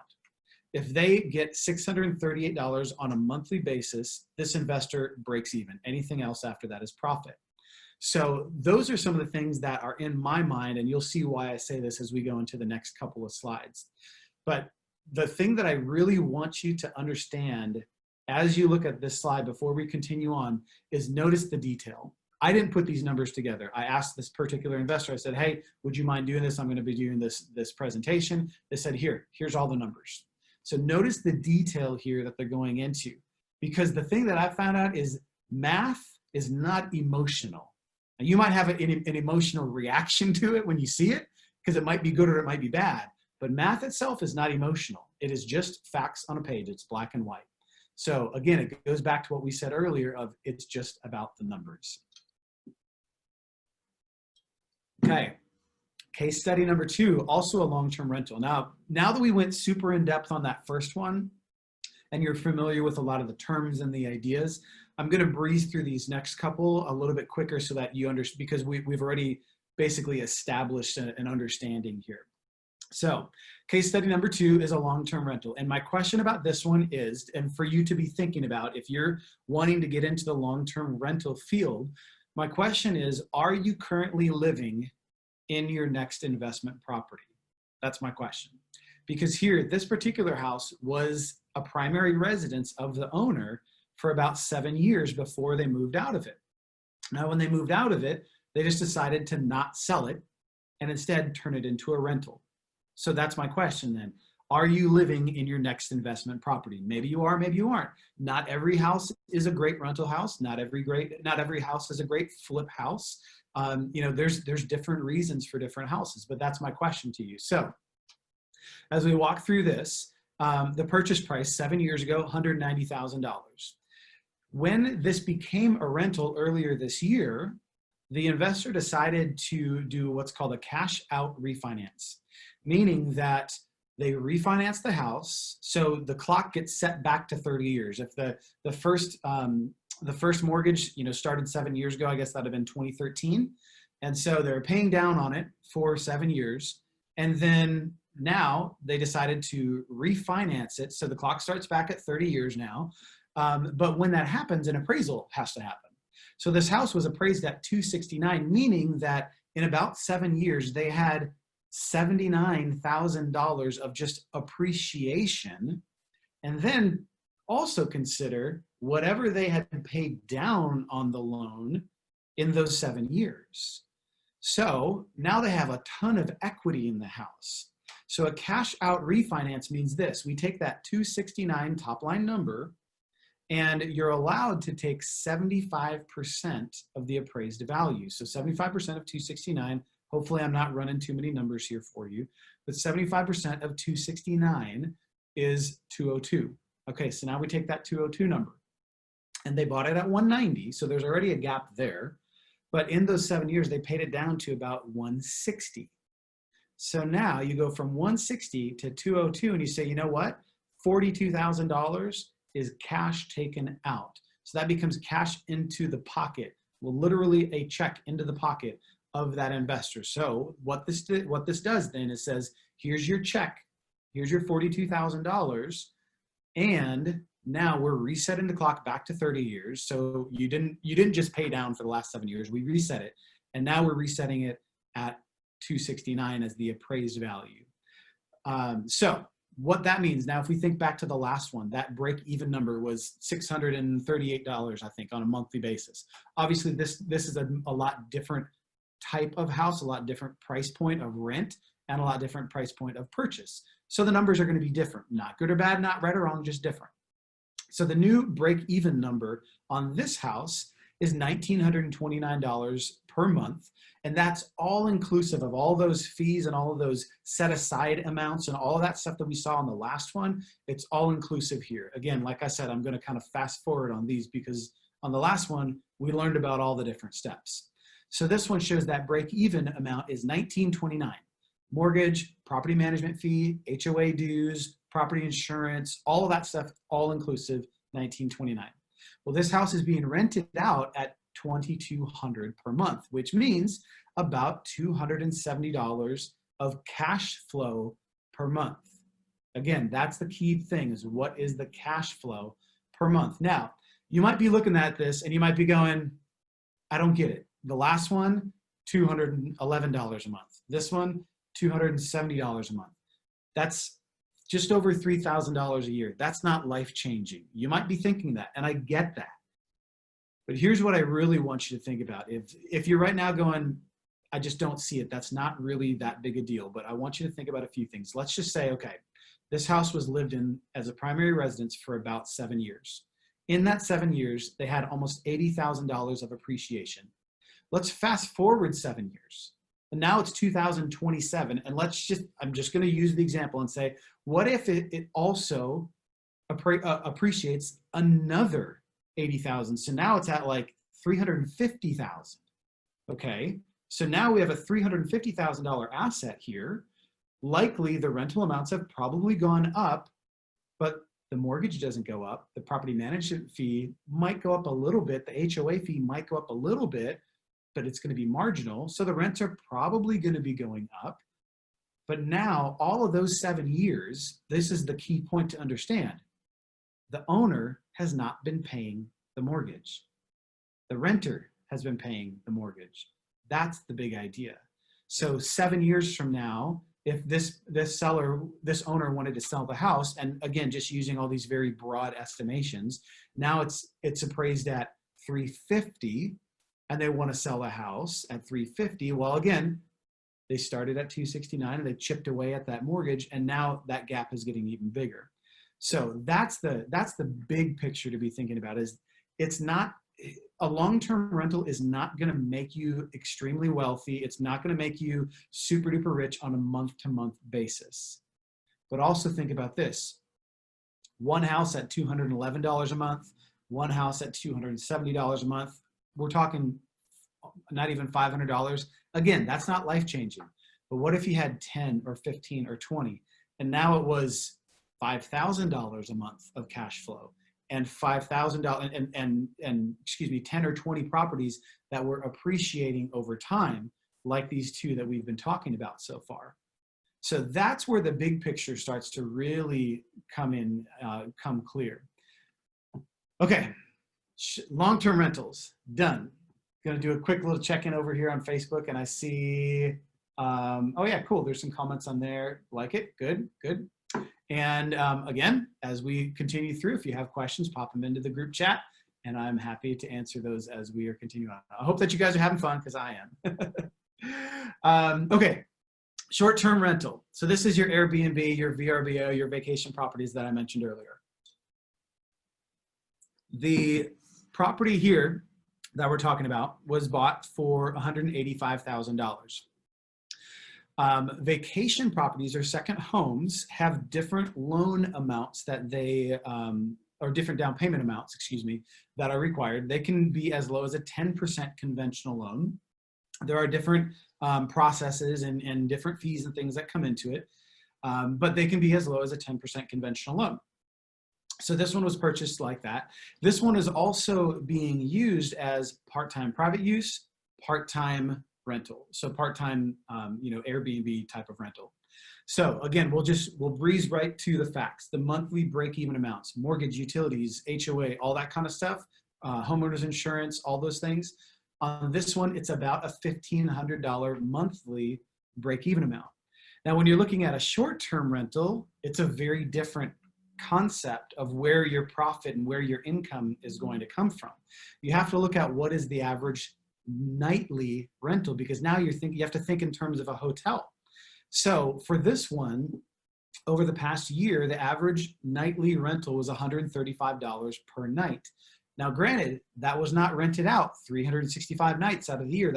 If they get $638 on a monthly basis, this investor breaks even. Anything else after that is profit. So those are some of the things that are in my mind, and you'll see why I say this as we go into the next couple of slides. But the thing that I really want you to understand as you look at this slide before we continue on is notice the detail. I didn't put these numbers together. I asked this particular investor, I said, hey, would you mind doing this? I'm going to be doing this presentation. They said, here's all the numbers. So notice the detail here that they're going into, because the thing that I found out is math is not emotional. Now, you might have an emotional reaction to it when you see it, because it might be good or it might be bad, but math itself is not emotional. It is just facts on a page. It's black and white. So again, it goes back to what we said earlier of it's just about the numbers. Okay, case study number 2, also a long-term rental. Now that we went super in depth on that first one, and you're familiar with a lot of the terms and the ideas, I'm gonna breeze through these next couple a little bit quicker so that you understand, because we've already basically established an understanding here. So case study number 2 is a long-term rental. And my question about this one is, and for you to be thinking about if you're wanting to get into the long-term rental field, my question is, are you currently living in your next investment property? That's my question. Because here, this particular house was a primary residence of the owner for about 7 years before they moved out of it. Now, when they moved out of it, they just decided to not sell it and instead turn it into a rental. So that's my question then. Are you living in your next investment property? Maybe you are, maybe you aren't. Not every house is a great rental house. Not every house is a great flip house. You know, there's different reasons for different houses, but that's my question to you. So as we walk through this, the purchase price 7 years ago, $190,000. When this became a rental earlier this year, the investor decided to do what's called a cash out refinance, meaning that they refinance the house. So the clock gets set back to 30 years. If the first mortgage, you know, started 7 years ago, I guess that'd have been 2013. And so they're paying down on it for 7 years. And then now they decided to refinance it. So the clock starts back at 30 years now. But when that happens, an appraisal has to happen. So this house was appraised at $269,000, meaning that in about 7 years, they had $79,000 of just appreciation. And then also consider whatever they had paid down on the loan in those 7 years. So now they have a ton of equity in the house. So a cash out refinance means this: we take that $269,000 top line number, and you're allowed to take 75% of the appraised value. So 75% of $269,000, hopefully I'm not running too many numbers here for you, but 75% of $269,000 is $202,000. Okay, so now we take that $202,000 number, and they bought it at $190,000, so there's already a gap there. But in those 7 years, they paid it down to about $160,000. So now you go from $160,000 to $202,000, and you say, you know what? $42,000 is cash taken out. So that becomes cash into the pocket, well, literally a check into the pocket of that investor. So what this does then is says, here's your check, here's your $42,000, and now we're resetting the clock back to 30 years. So you didn't just pay down for the last 7 years, we reset it, and now we're resetting it at $269,000 as the appraised value. So what that means now, if we think back to the last one, that break-even number was $638, I think, on a monthly basis. Obviously, this is a lot different type of house, a lot different price point of rent, and a lot different price point of purchase. So the numbers are going to be different, not good or bad, not right or wrong, just different. So the new break-even number on this house is $1,929 per month. And that's all inclusive of all those fees and all of those set aside amounts and all of that stuff that we saw on the last one. It's all inclusive here. Again, like I said, I'm going to kind of fast forward on these because on the last one, we learned about all the different steps. So this one shows that break-even amount is $1,929. Mortgage, property management fee, HOA dues, property insurance, all of that stuff, all inclusive, $1,929. Well, this house is being rented out at $2,200 per month, which means about $270 of cash flow per month. Again, that's the key thing, is what is the cash flow per month. Now, you might be looking at this and you might be going, I don't get it. The last one, $211 a month. This one, $270 a month. That's just over $3,000 a year. That's not life-changing. You might be thinking that, and I get that. But here's what I really want you to think about. If you're right now going, I just don't see it, that's not really that big a deal, but I want you to think about a few things. Let's just say, okay, this house was lived in as a primary residence for about 7 years. In that 7 years, they had almost $80,000 of appreciation. Let's fast forward 7 years. And now it's 2027. And I'm just going to use the example and say, what if it also appreciates another 80,000? So now it's at like 350,000. Okay. So now we have a $350,000 asset here. Likely the rental amounts have probably gone up, but the mortgage doesn't go up. The property management fee might go up a little bit. The HOA fee might go up a little bit, but it's going to be marginal. So the rents are probably going to be going up. But now all of those 7 years, this is the key point to understand. The owner has not been paying the mortgage. The renter has been paying the mortgage. That's the big idea. So 7 years from now, if this owner wanted to sell the house, and again, just using all these very broad estimations, now it's appraised at 350, and they want to sell a house at 350. Well, again, they started at 269 and they chipped away at that mortgage, and now that gap is getting even bigger. So that's the big picture to be thinking about. Is it's not a long-term rental is not going to make you extremely wealthy. It's not going to make you super duper rich on a month-to-month basis. But also think about this. One house at $211 a month, one house at $270 a month. We're talking not even $500. Again, that's not life-changing. But what if you had 10 or 15 or 20, and now it was $5,000 a month of cash flow, and $5,000 and excuse me, 10 or 20 properties that were appreciating over time, like these two that we've been talking about so far. So that's where the big picture starts to really come clear. Okay, long-term rentals, done. Gonna do a quick little check-in over here on Facebook, and I see, oh yeah, cool, there's some comments on there. Like it, good. And again, as we continue through, if you have questions, pop them into the group chat, and I'm happy to answer those as we are continuing on. I hope that you guys are having fun, because I am. Okay, short-term rental. So this is your Airbnb, your VRBO, your vacation properties that I mentioned earlier. The property here that we're talking about was bought for $185,000. Vacation properties or second homes have different loan amounts that or different down payment amounts, excuse me, that are required. They can be as low as a 10% conventional loan. There are different processes and different fees and things that come into it, but they can be as low as a 10% conventional loan. So this one was purchased like that. This one is also being used as part-time private use, part-time rental. So part-time, Airbnb type of rental. So again, we'll breeze right to the facts. The monthly break-even amounts, mortgage, utilities, HOA, all that kind of stuff, homeowners insurance, all those things. On this one, it's about a $1,500 monthly break-even amount. Now, when you're looking at a short-term rental, it's a very different concept of where your profit and where your income is going to come from. You have to look at what is the average nightly rental, because now you have to think in terms of a hotel. So for this one, over the past year, the average nightly rental was $135 per night. Now, granted, that was not rented out 365 nights out of the year.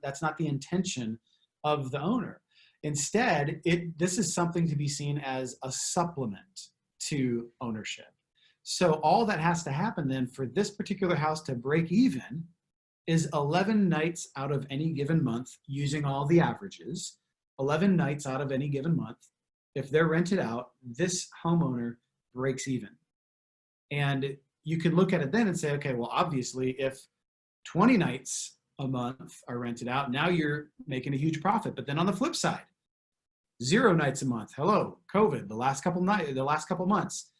That's not the intention of the owner. Instead, this is something to be seen as a supplement to ownership. So all that has to happen then for this particular house to break even is 11 nights out of any given month, using all the averages, 11 nights out of any given month. If they're rented out, this homeowner breaks even. And you could look at it then and say, okay, well, obviously, if 20 nights a month are rented out, now you're making a huge profit. But then on the flip side, 0 nights a month. Hello, COVID, the last couple months,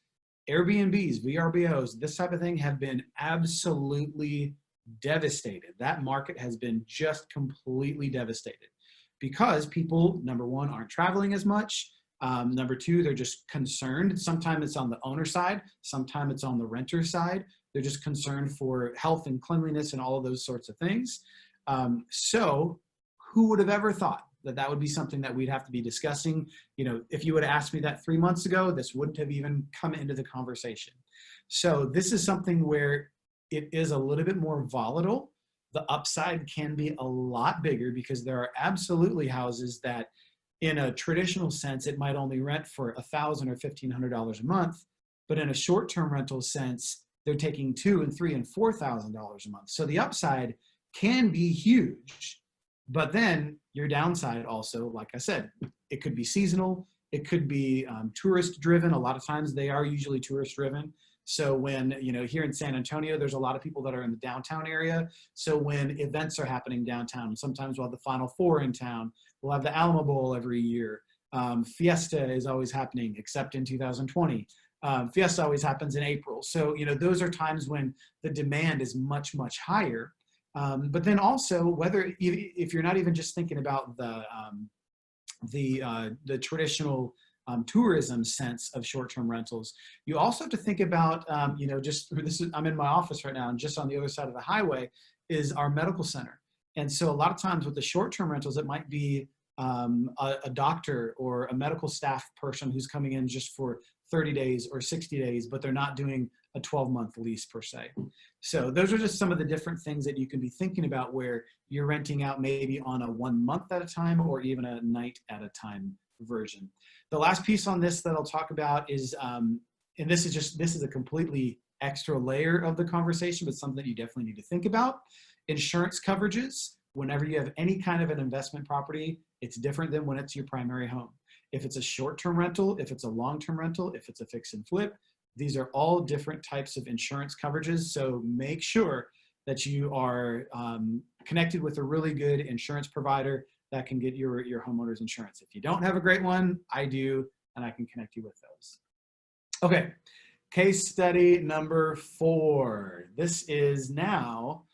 Airbnbs, VRBOs, this type of thing have been absolutely devastated. That market has been just completely devastated because people, number one, aren't traveling as much. Number two, they're just concerned. Sometimes it's on the owner side, sometimes it's on the renter side. They're just concerned for health and cleanliness and all of those sorts of things. So who would have ever thought that that would be something that we'd have to be discussing? You know, if you would have asked me that 3 months ago, this wouldn't have even come into the conversation. So this is something where it is a little bit more volatile. The upside can be a lot bigger because there are absolutely houses that in a traditional sense, it might only rent for $1,000 or $1,500 a month, but in a short-term rental sense, they're taking $2,000 and $3,000 and $4,000 a month. So the upside can be huge, but then your downside also, like I said, it could be seasonal, it could be tourist driven. A lot of times they are usually tourist driven. So when, you know, here in San Antonio, there's a lot of people that are in the downtown area. So when events are happening downtown, sometimes we'll have the Final Four in town, we'll have the Alamo Bowl every year. Fiesta is always happening, except in 2020. Fiesta always happens in April. So, you know, those are times when the demand is much, much higher. But then also, whether if you're not even just thinking about the traditional tourism sense of short-term rentals, you also have to think about, you know, just I'm in my office right now, and just on the other side of the highway is our medical center. And so a lot of times with the short-term rentals, it might be a doctor or a medical staff person who's coming in just for 30 days or 60 days, but they're not doing a 12-month lease per se. So those are just some of the different things that you can be thinking about where you're renting out maybe on a 1 month at a time or even a night at a time version. The last piece on this that I'll talk about is, and this is a completely extra layer of the conversation, but something that you definitely need to think about. Insurance coverages. Whenever you have any kind of an investment property, it's different than when it's your primary home. If it's a short-term rental, if it's a long-term rental, if it's a fix and flip, these are all different types of insurance coverages. So make sure that you are connected with a really good insurance provider that can get your homeowner's insurance. If you don't have a great one, I do, and I can connect you with those. Okay, case study number 4. This is now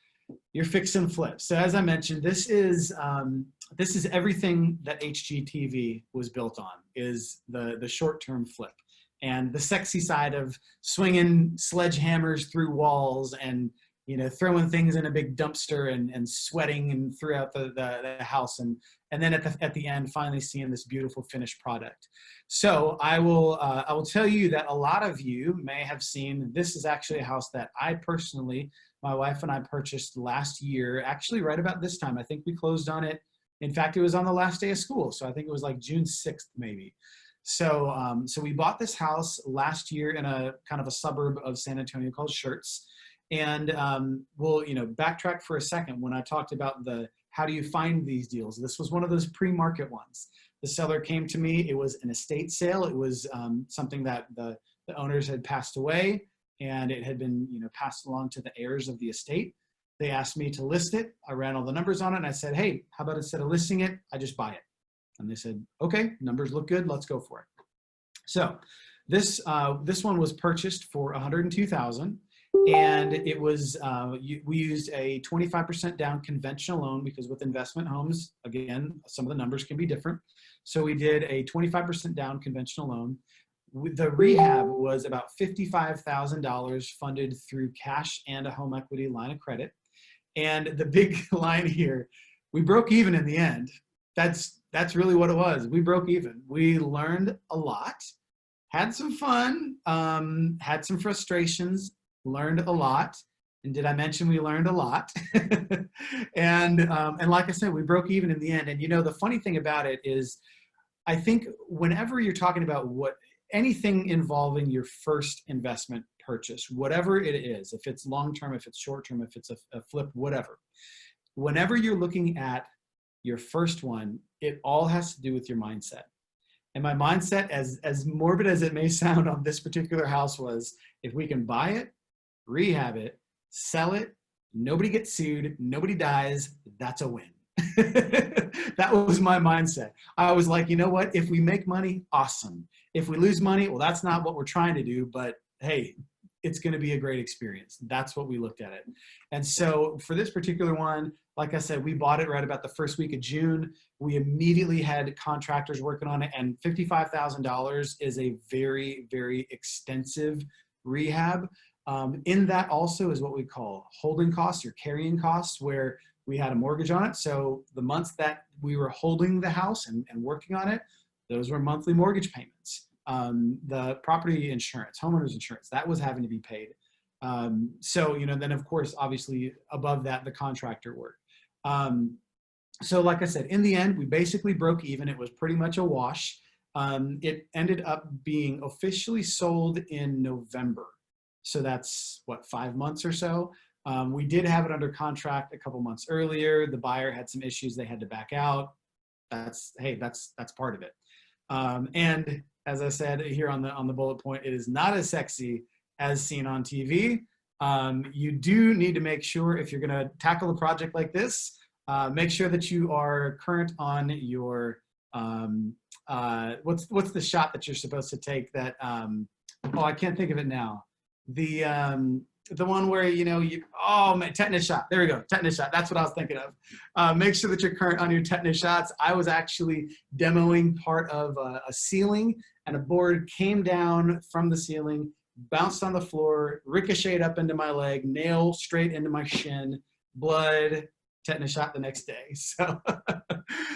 your fix and flip. So as I mentioned, this is everything that HGTV was built on, is the short-term flip and the sexy side of swinging sledgehammers through walls and, you know, throwing things in a big dumpster and sweating and throughout the house, and then at the end finally seeing this beautiful finished product. So I will tell you that a lot of you may have seen, this is actually a house that I personally, my wife and I purchased last year, actually right about this time. I think we closed on it. In fact, it was on the last day of school. So I think it was like June 6th, maybe. So, so we bought this house last year in a kind of a suburb of San Antonio called Schertz. And we'll, you know, backtrack for a second. When I talked about how do you find these deals, this was one of those pre-market ones. The seller came to me. It was an estate sale. It was something that the owners had passed away, and it had been, you know, passed along to the heirs of the estate. They asked me to list it. I ran all the numbers on it, and I said, hey, how about instead of listing it, I just buy it? And they said, okay, numbers look good. Let's go for it. So this one was purchased for $102,000. And it was, we used a 25% down conventional loan because with investment homes, again, some of the numbers can be different. So we did a 25% down conventional loan. The rehab was about $55,000 funded through cash and a home equity line of credit. And the big line here, we broke even in the end. That's really what it was. We broke even. We learned a lot, had some fun, had some frustrations, learned a lot. And did I mention we learned a lot? and like I said, we broke even in the end. And you know, the funny thing about it is, I think whenever you're talking about anything involving your first investment purchase, whatever it is, if it's long-term, if it's short-term, if it's a flip, whatever, whenever you're looking at your first one, it all has to do with your mindset. And my mindset, as morbid as it may sound on this particular house, was if we can buy it, rehab it, sell it, nobody gets sued, nobody dies, that's a win. That was my mindset. I was like, you know what? If we make money, awesome. If we lose money, well, that's not what we're trying to do, but hey, it's going to be a great experience. That's what we looked at it. And so for this particular one, like I said, we bought it right about the first week of June. We immediately had contractors working on it, and $55,000 is a very, very extensive rehab. In that also is what we call holding costs or carrying costs, where we had a mortgage on it. So the months that we were holding the house and working on it, those were monthly mortgage payments. The property insurance, homeowners insurance, that was having to be paid. So, you know, then of course, obviously above that, the contractor work. So like I said, in the end, we basically broke even. It was pretty much a wash. It ended up being officially sold in November. So that's what, 5 months or so. We did have it under contract a couple months earlier. The buyer had some issues. They had to back out. That's part of it. And as I said here on the bullet point, it is not as sexy as seen on TV. You do need to make sure, if you're going to tackle a project like this, make sure that you are current on your what's the shot that you're supposed to take that oh, I can't think of it now. The one where, you know, oh man, tetanus shot. There we go, tetanus shot. That's what I was thinking of. Make sure that you're current on your tetanus shots. I was actually demoing part of a ceiling, and a board came down from the ceiling, bounced on the floor, ricocheted up into my leg, nail straight into my shin, blood, tetanus shot the next day. So,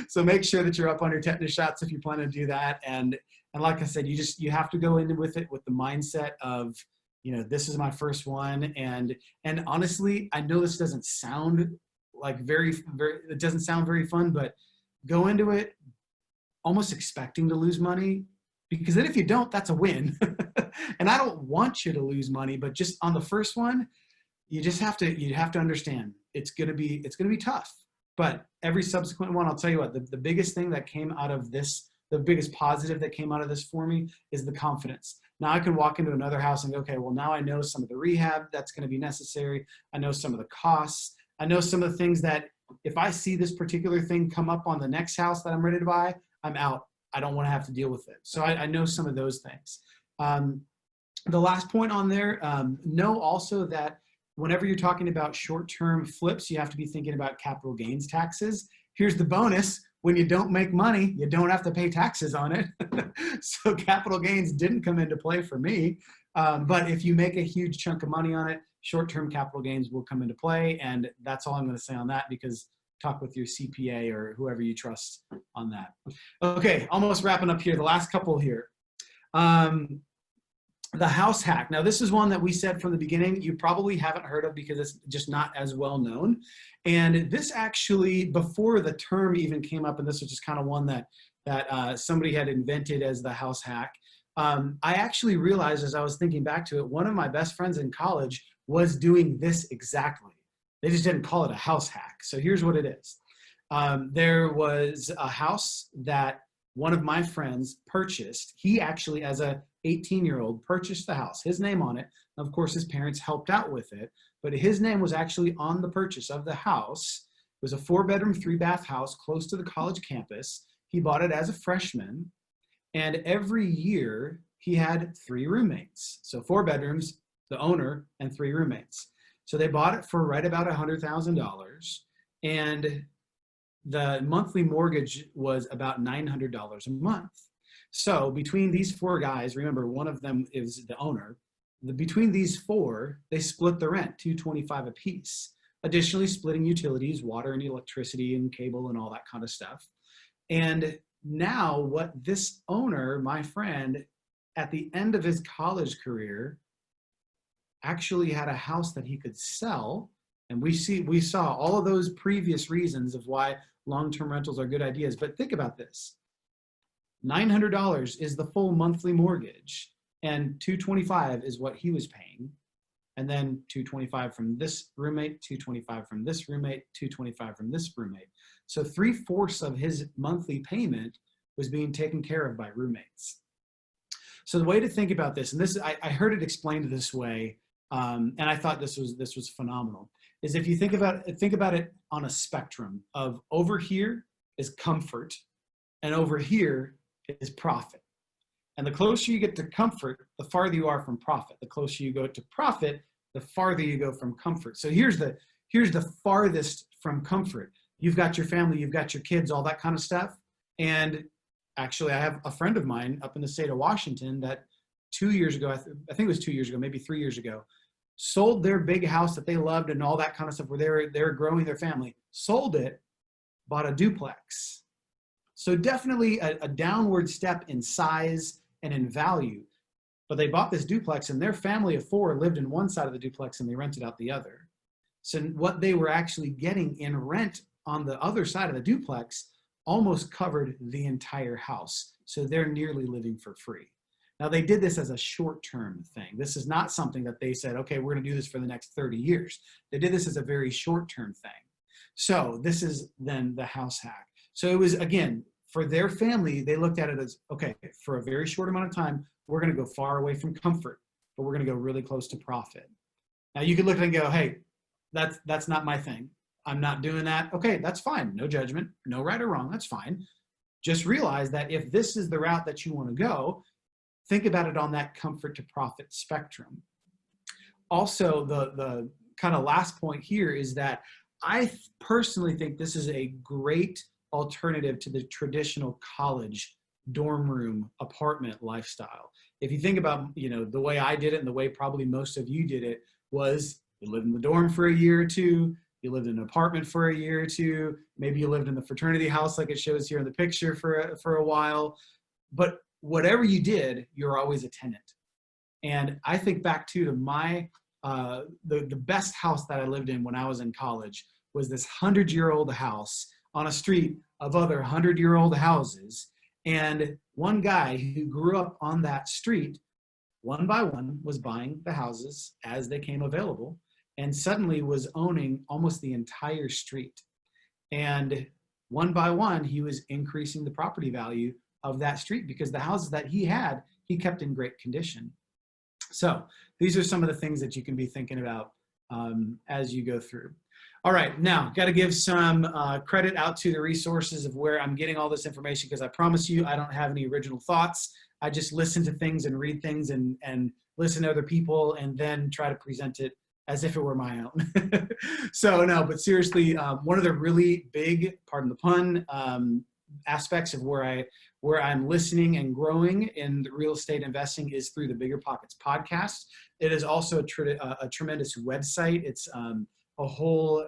so make sure that you're up on your tetanus shots if you plan to do that. And like I said, you have to go in with it with the mindset of, you know, this is my first one. And honestly, I know this doesn't sound like it doesn't sound very fun, but go into it almost expecting to lose money, because then if you don't, that's a win. And I don't want you to lose money, but just on the first one, you have to understand it's gonna be tough. But every subsequent one, I'll tell you what, the biggest thing that came out of this, the biggest positive that came out of this for me is the confidence. Now I can walk into another house and go, okay, well now I know some of the rehab that's going to be necessary. I know some of the costs. I know some of the things that if I see this particular thing come up on the next house that I'm ready to buy, I'm out. I don't want to have to deal with it. So I know some of those things. The last point on there, know also that whenever you're talking about short-term flips, you have to be thinking about capital gains taxes. Here's the bonus. When you don't make money, you don't have to pay taxes on it. So capital gains didn't come into play for me. But if you make a huge chunk of money on it, short-term capital gains will come into play. And that's all I'm going to say on that, because talk with your CPA or whoever you trust on that. Okay, almost wrapping up here. The last couple here. The house hack. Now, this is one that we said from the beginning you probably haven't heard of because it's just not as well known. And this actually, before the term even came up, and this was just kind of one that somebody had invented as the house hack, I actually realized as I was thinking back to it, one of my best friends in college was doing this exactly. They just didn't call it a house hack. So here's what it is. There was a house that one of my friends purchased. He actually, as a 18-year-old, purchased the house, his name on it. Of course, his parents helped out with it, but his name was actually on the purchase of the house. It was a 4-bedroom, 3-bath house close to the college campus. He bought it as a freshman, and every year he had 3 roommates. So 4 bedrooms, the owner, and 3 roommates. So they bought it for right about $100,000, and the monthly mortgage was about $900 a month. So between these 4 guys, remember one of them is the owner, between these 4, they split the rent, $225 a piece. Additionally, splitting utilities, water and electricity and cable and all that kind of stuff. And now what this owner, my friend, at the end of his college career, actually had a house that he could sell. And we saw all of those previous reasons of why long-term rentals are good ideas. But think about this. $900 is the full monthly mortgage, and $225 is what he was paying. And then $225 from this roommate, $225 from this roommate, $225 from this roommate. So 3/4 of his monthly payment was being taken care of by roommates. So the way to think about this, and this I heard it explained this way, and I thought this was phenomenal, is if you think about it on a spectrum of over here is comfort, and over here is profit. And the closer you get to comfort, the farther you are from profit. The closer you go to profit, the farther you go from comfort. So here's the farthest from comfort. You've got your family, you've got your kids, all that kind of stuff. And actually, I have a friend of mine up in the state of Washington that 2 years ago, I think it was 2 years ago, maybe 3 years ago, sold their big house that they loved and all that kind of stuff where they were growing their family, sold it, bought a duplex. So definitely a downward step in size and in value. But they bought this duplex and their family of 4 lived in one side of the duplex and they rented out the other. So what they were actually getting in rent on the other side of the duplex almost covered the entire house. So they're nearly living for free. Now they did this as a short-term thing. This is not something that they said, okay, we're gonna do this for the next 30 years. They did this as a very short-term thing. So this is then the house hack. So it was, again, for their family, they looked at it as, okay, for a very short amount of time, we're gonna go far away from comfort, but we're gonna go really close to profit. Now you could look at it and go, hey, that's not my thing. I'm not doing that. Okay, that's fine. No judgment, no right or wrong, that's fine. Just realize that if this is the route that you wanna go, think about it on that comfort to profit spectrum. Also, the kind of last point here is that I personally think this is a great alternative to the traditional college dorm room apartment lifestyle. If you think about, the way I did it and the way probably most of you did it was you lived in the dorm for a year or two, you lived in an apartment for a year or two, maybe you lived in the fraternity house like it shows here in the picture for a while. But whatever you did, you're always a tenant. And I think back to my, the best house that I lived in when I was in college was this 100-year-old house on a street of other 100-year-old houses. And one guy who grew up on that street, one by one, was buying the houses as they came available and suddenly was owning almost the entire street. And one by one, he was increasing the property value of that street because the houses that he had, he kept in great condition. So these are some of the things that you can be thinking about as you go through. All right, now got to give some credit out to the resources of where I'm getting all this information because I promise you I don't have any original thoughts. I just listen to things and read things and listen to other people and then try to present it as if it were my own. So no, but seriously, one of the really big, pardon the pun, aspects of where I'm listening and growing in real estate investing is through the Bigger Pockets podcast. It is also a tremendous website. It's a whole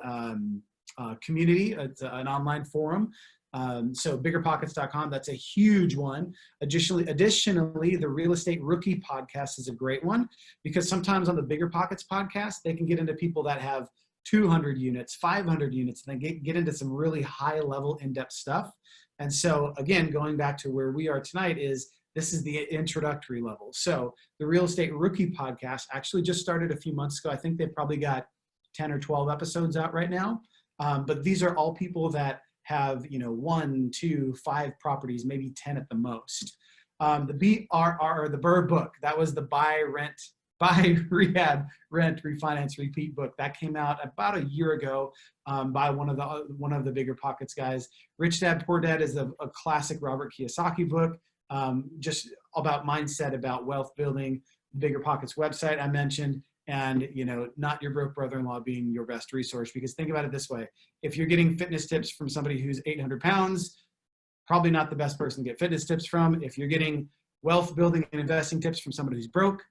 community. It's an online forum. So biggerpockets.com, that's a huge one. Additionally, the Real Estate Rookie podcast is a great one because sometimes on the Bigger Pockets podcast, they can get into people that have 200 units, 500 units, and then get into some really high level in-depth stuff. And so again, going back to where we are tonight this is the introductory level. So the Real Estate Rookie podcast actually just started a few months ago. I think they've probably got 10 or 12 episodes out right now. But these are all people that have, 1, 2, 5 properties, maybe 10 at the most. The BRR, the BRRRR book, that was the buy, rehab, rent, refinance, repeat book that came out about a year ago by one of the Bigger Pockets guys. Rich Dad Poor Dad is a classic Robert Kiyosaki book, just about mindset, about wealth building. Bigger Pockets website I mentioned, and Not Your Broke Brother-in-Law being your best resource. Because think about it this way: if you're getting fitness tips from somebody who's 800 pounds, probably not the best person to get fitness tips from. If you're getting wealth building and investing tips from somebody who's broke,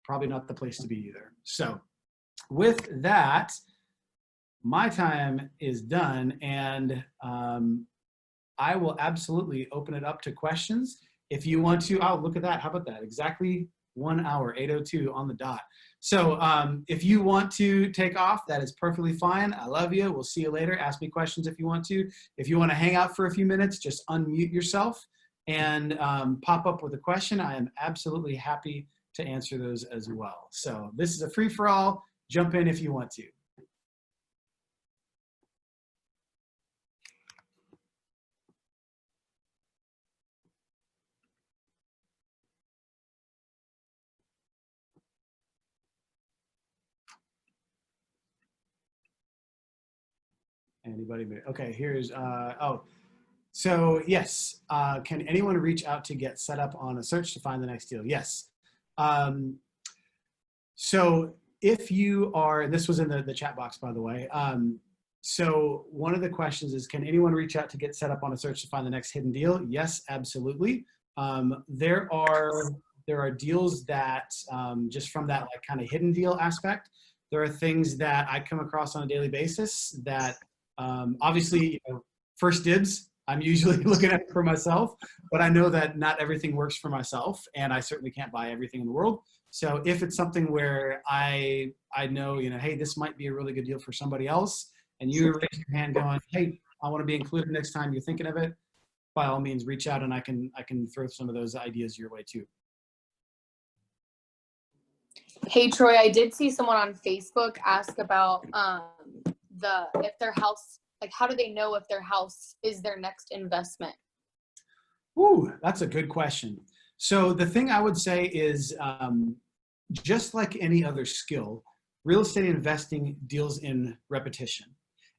probably not the place to be either. So with that, my time is done, and I will absolutely open it up to questions. If you want to, oh, look at that. How about that? Exactly 1 hour, 8:02 on the dot. So if you want to take off, that is perfectly fine. I love you. We'll see you later. Ask me questions if you want to. If you want to hang out for a few minutes, just unmute yourself and pop up with a question. I am absolutely happy to answer those as well. So this is a free-for-all. Jump in if you want to. Anybody? Okay, here's, So yes, can anyone reach out to get set up on a search to find the next deal? Yes. Um, so if you are, this was in the chat box, by the way. So one of the questions is, can anyone reach out to get set up on a search to find the next hidden deal? Yes, absolutely. There are deals that just from that like kind of hidden deal aspect, there are things that I come across on a daily basis that obviously, first dibs, I'm usually looking at it for myself, but I know that not everything works for myself, and I certainly can't buy everything in the world. So if it's something where I know, hey, this might be a really good deal for somebody else, and you raise your hand going, hey, I want to be included next time you're thinking of it, by all means, reach out and I can throw some of those ideas your way too. Hey Troy, I did see someone on Facebook ask about if their house, like how do they know if their house is their next investment? Ooh, that's a good question. So the thing I would say is just like any other skill, real estate investing deals in repetition.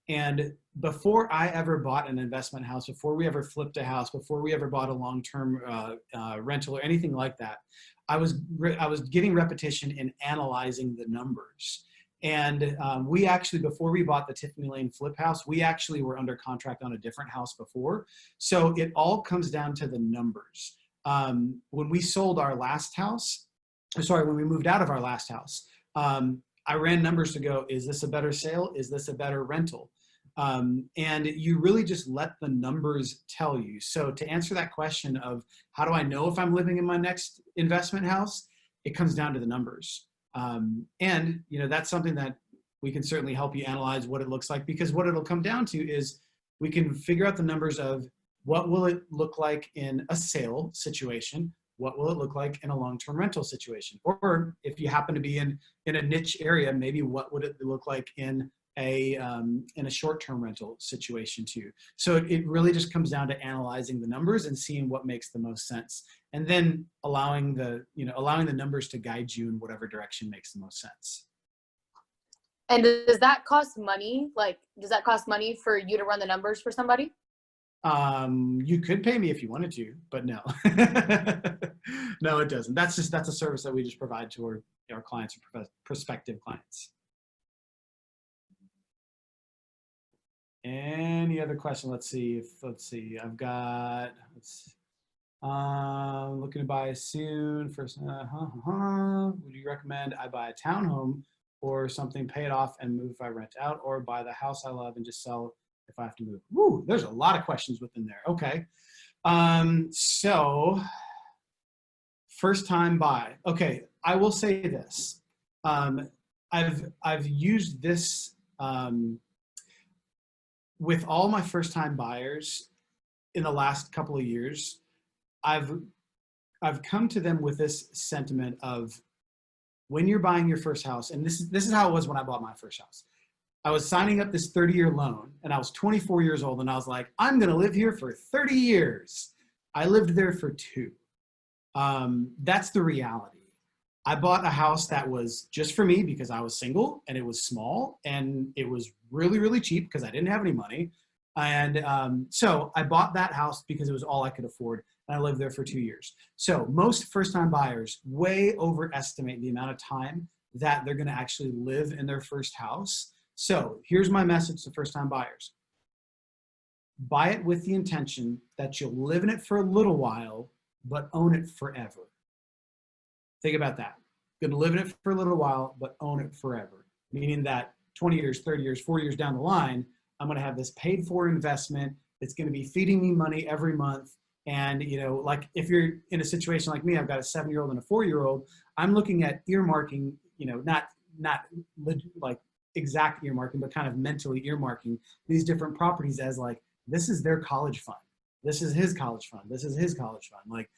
And before I ever bought an investment house, before we ever flipped a house, before we ever bought a long-term rental or anything like that, I was getting repetition in analyzing the numbers. And we actually, before we bought the Tiffany Lane flip house, we actually were under contract on a different house before. So it all comes down to the numbers. When we sold our last house, when we moved out of our last house, I ran numbers to go, is this a better sale? Is this a better rental? And you really just let the numbers tell you. So to answer that question of how do I know if I'm living in my next investment house, it comes down to the numbers. And that's something that we can certainly help you analyze what it looks like, because what it'll come down to is we can figure out the numbers of what will it look like in a sale situation, what will it look like in a long-term rental situation, or if you happen to be in a niche area, maybe what would it look like in a short-term rental situation too. So it really just comes down to analyzing the numbers and seeing what makes the most sense, and then allowing the numbers to guide you in whatever direction makes the most sense. And does that cost money? Like, does that cost money for you to run the numbers for somebody? You could pay me if you wanted to, but no. No, it doesn't. That's a service that we just provide to our clients or prospective clients. Any other question? Let's see. I've got, looking to buy soon. First, would you recommend I buy a townhome or something, pay it off and move if I rent out, or buy the house I love and just sell if I have to move? Woo, there's a lot of questions within there. Okay. So first time buy. Okay. I will say this. I've used this, with all my first time buyers in the last couple of years. I've come to them with this sentiment of, when you're buying your first house, and this is how it was when I bought my first house. I was signing up this 30-year loan, and I was 24 years old, and I was like, I'm gonna live here for 30 years. I lived there for 2. That's the reality. I bought a house that was just for me because I was single, and it was small, and it was really, really cheap because I didn't have any money. And so I bought that house because it was all I could afford, and I lived there for 2 years. So most first-time buyers way overestimate the amount of time that they're gonna actually live in their first house. So here's my message to first-time buyers. Buy it with the intention that you'll live in it for a little while, but own it forever. Think about that. Gonna live in it for a little while, but own it forever. Meaning that 20 years, 30 years, 40 years down the line, I'm gonna have this paid for investment. It's gonna be feeding me money every month. And like if you're in a situation like me, I've got a 7-year-old and a 4-year-old, I'm looking at earmarking, not like exact earmarking, but kind of mentally earmarking these different properties as like, this is their college fund. This is his college fund. This is his college fund. Like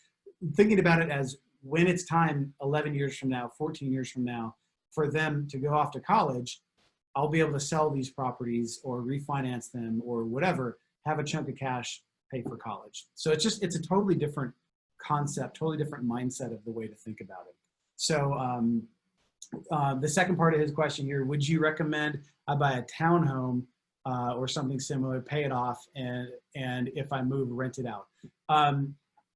thinking about it as when it's time 11 years from now, 14 years from now, for them to go off to college, I'll be able to sell these properties or refinance them or whatever, have a chunk of cash, pay for college. So it's a totally different concept, totally different mindset of the way to think about it. So the second part of his question here, would you recommend I buy a townhome or something similar, pay it off, and if I move, rent it out.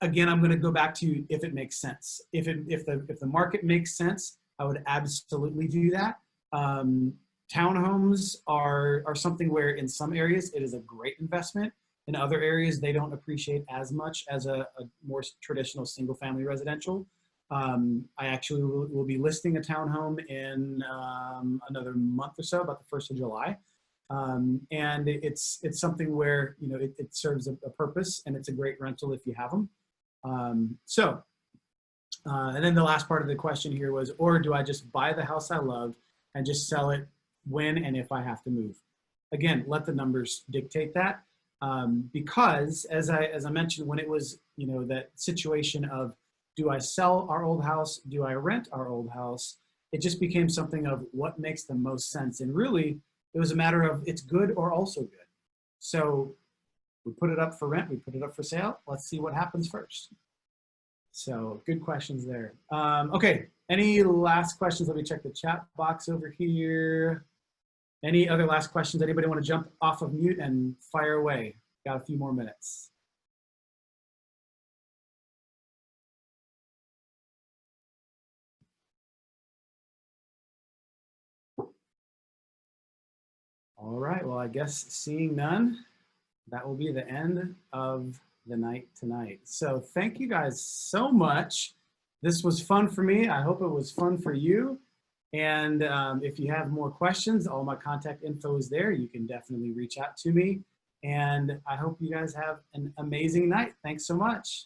Again, I'm going to go back to if it makes sense. If the market makes sense, I would absolutely do that. Townhomes are something where in some areas it is a great investment. In other areas, they don't appreciate as much as a more traditional single-family residential. I actually will be listing a townhome in another month or so, about the 1st of July. And it's something where, you know, it serves a purpose, and it's a great rental if you have them. And then the last part of the question here was, or do I just buy the house I love and just sell it when and if I have to move? Again, let the numbers dictate that. Because as I mentioned, when it was, you know, that situation of, do I sell our old house? Do I rent our old house? It just became something of what makes the most sense. And really, it was a matter of it's good or also good. So we put it up for rent, we put it up for sale. Let's see what happens first. So good questions there. Okay, any last questions? Let me check the chat box over here. Any other last questions? Anybody want to jump off of mute and fire away? Got a few more minutes. All right, well, I guess seeing none, that will be the end of the night tonight. So thank you guys so much. This was fun for me. I hope it was fun for you. And if you have more questions, all my contact info is there. You can definitely reach out to me. And I hope you guys have an amazing night. Thanks so much.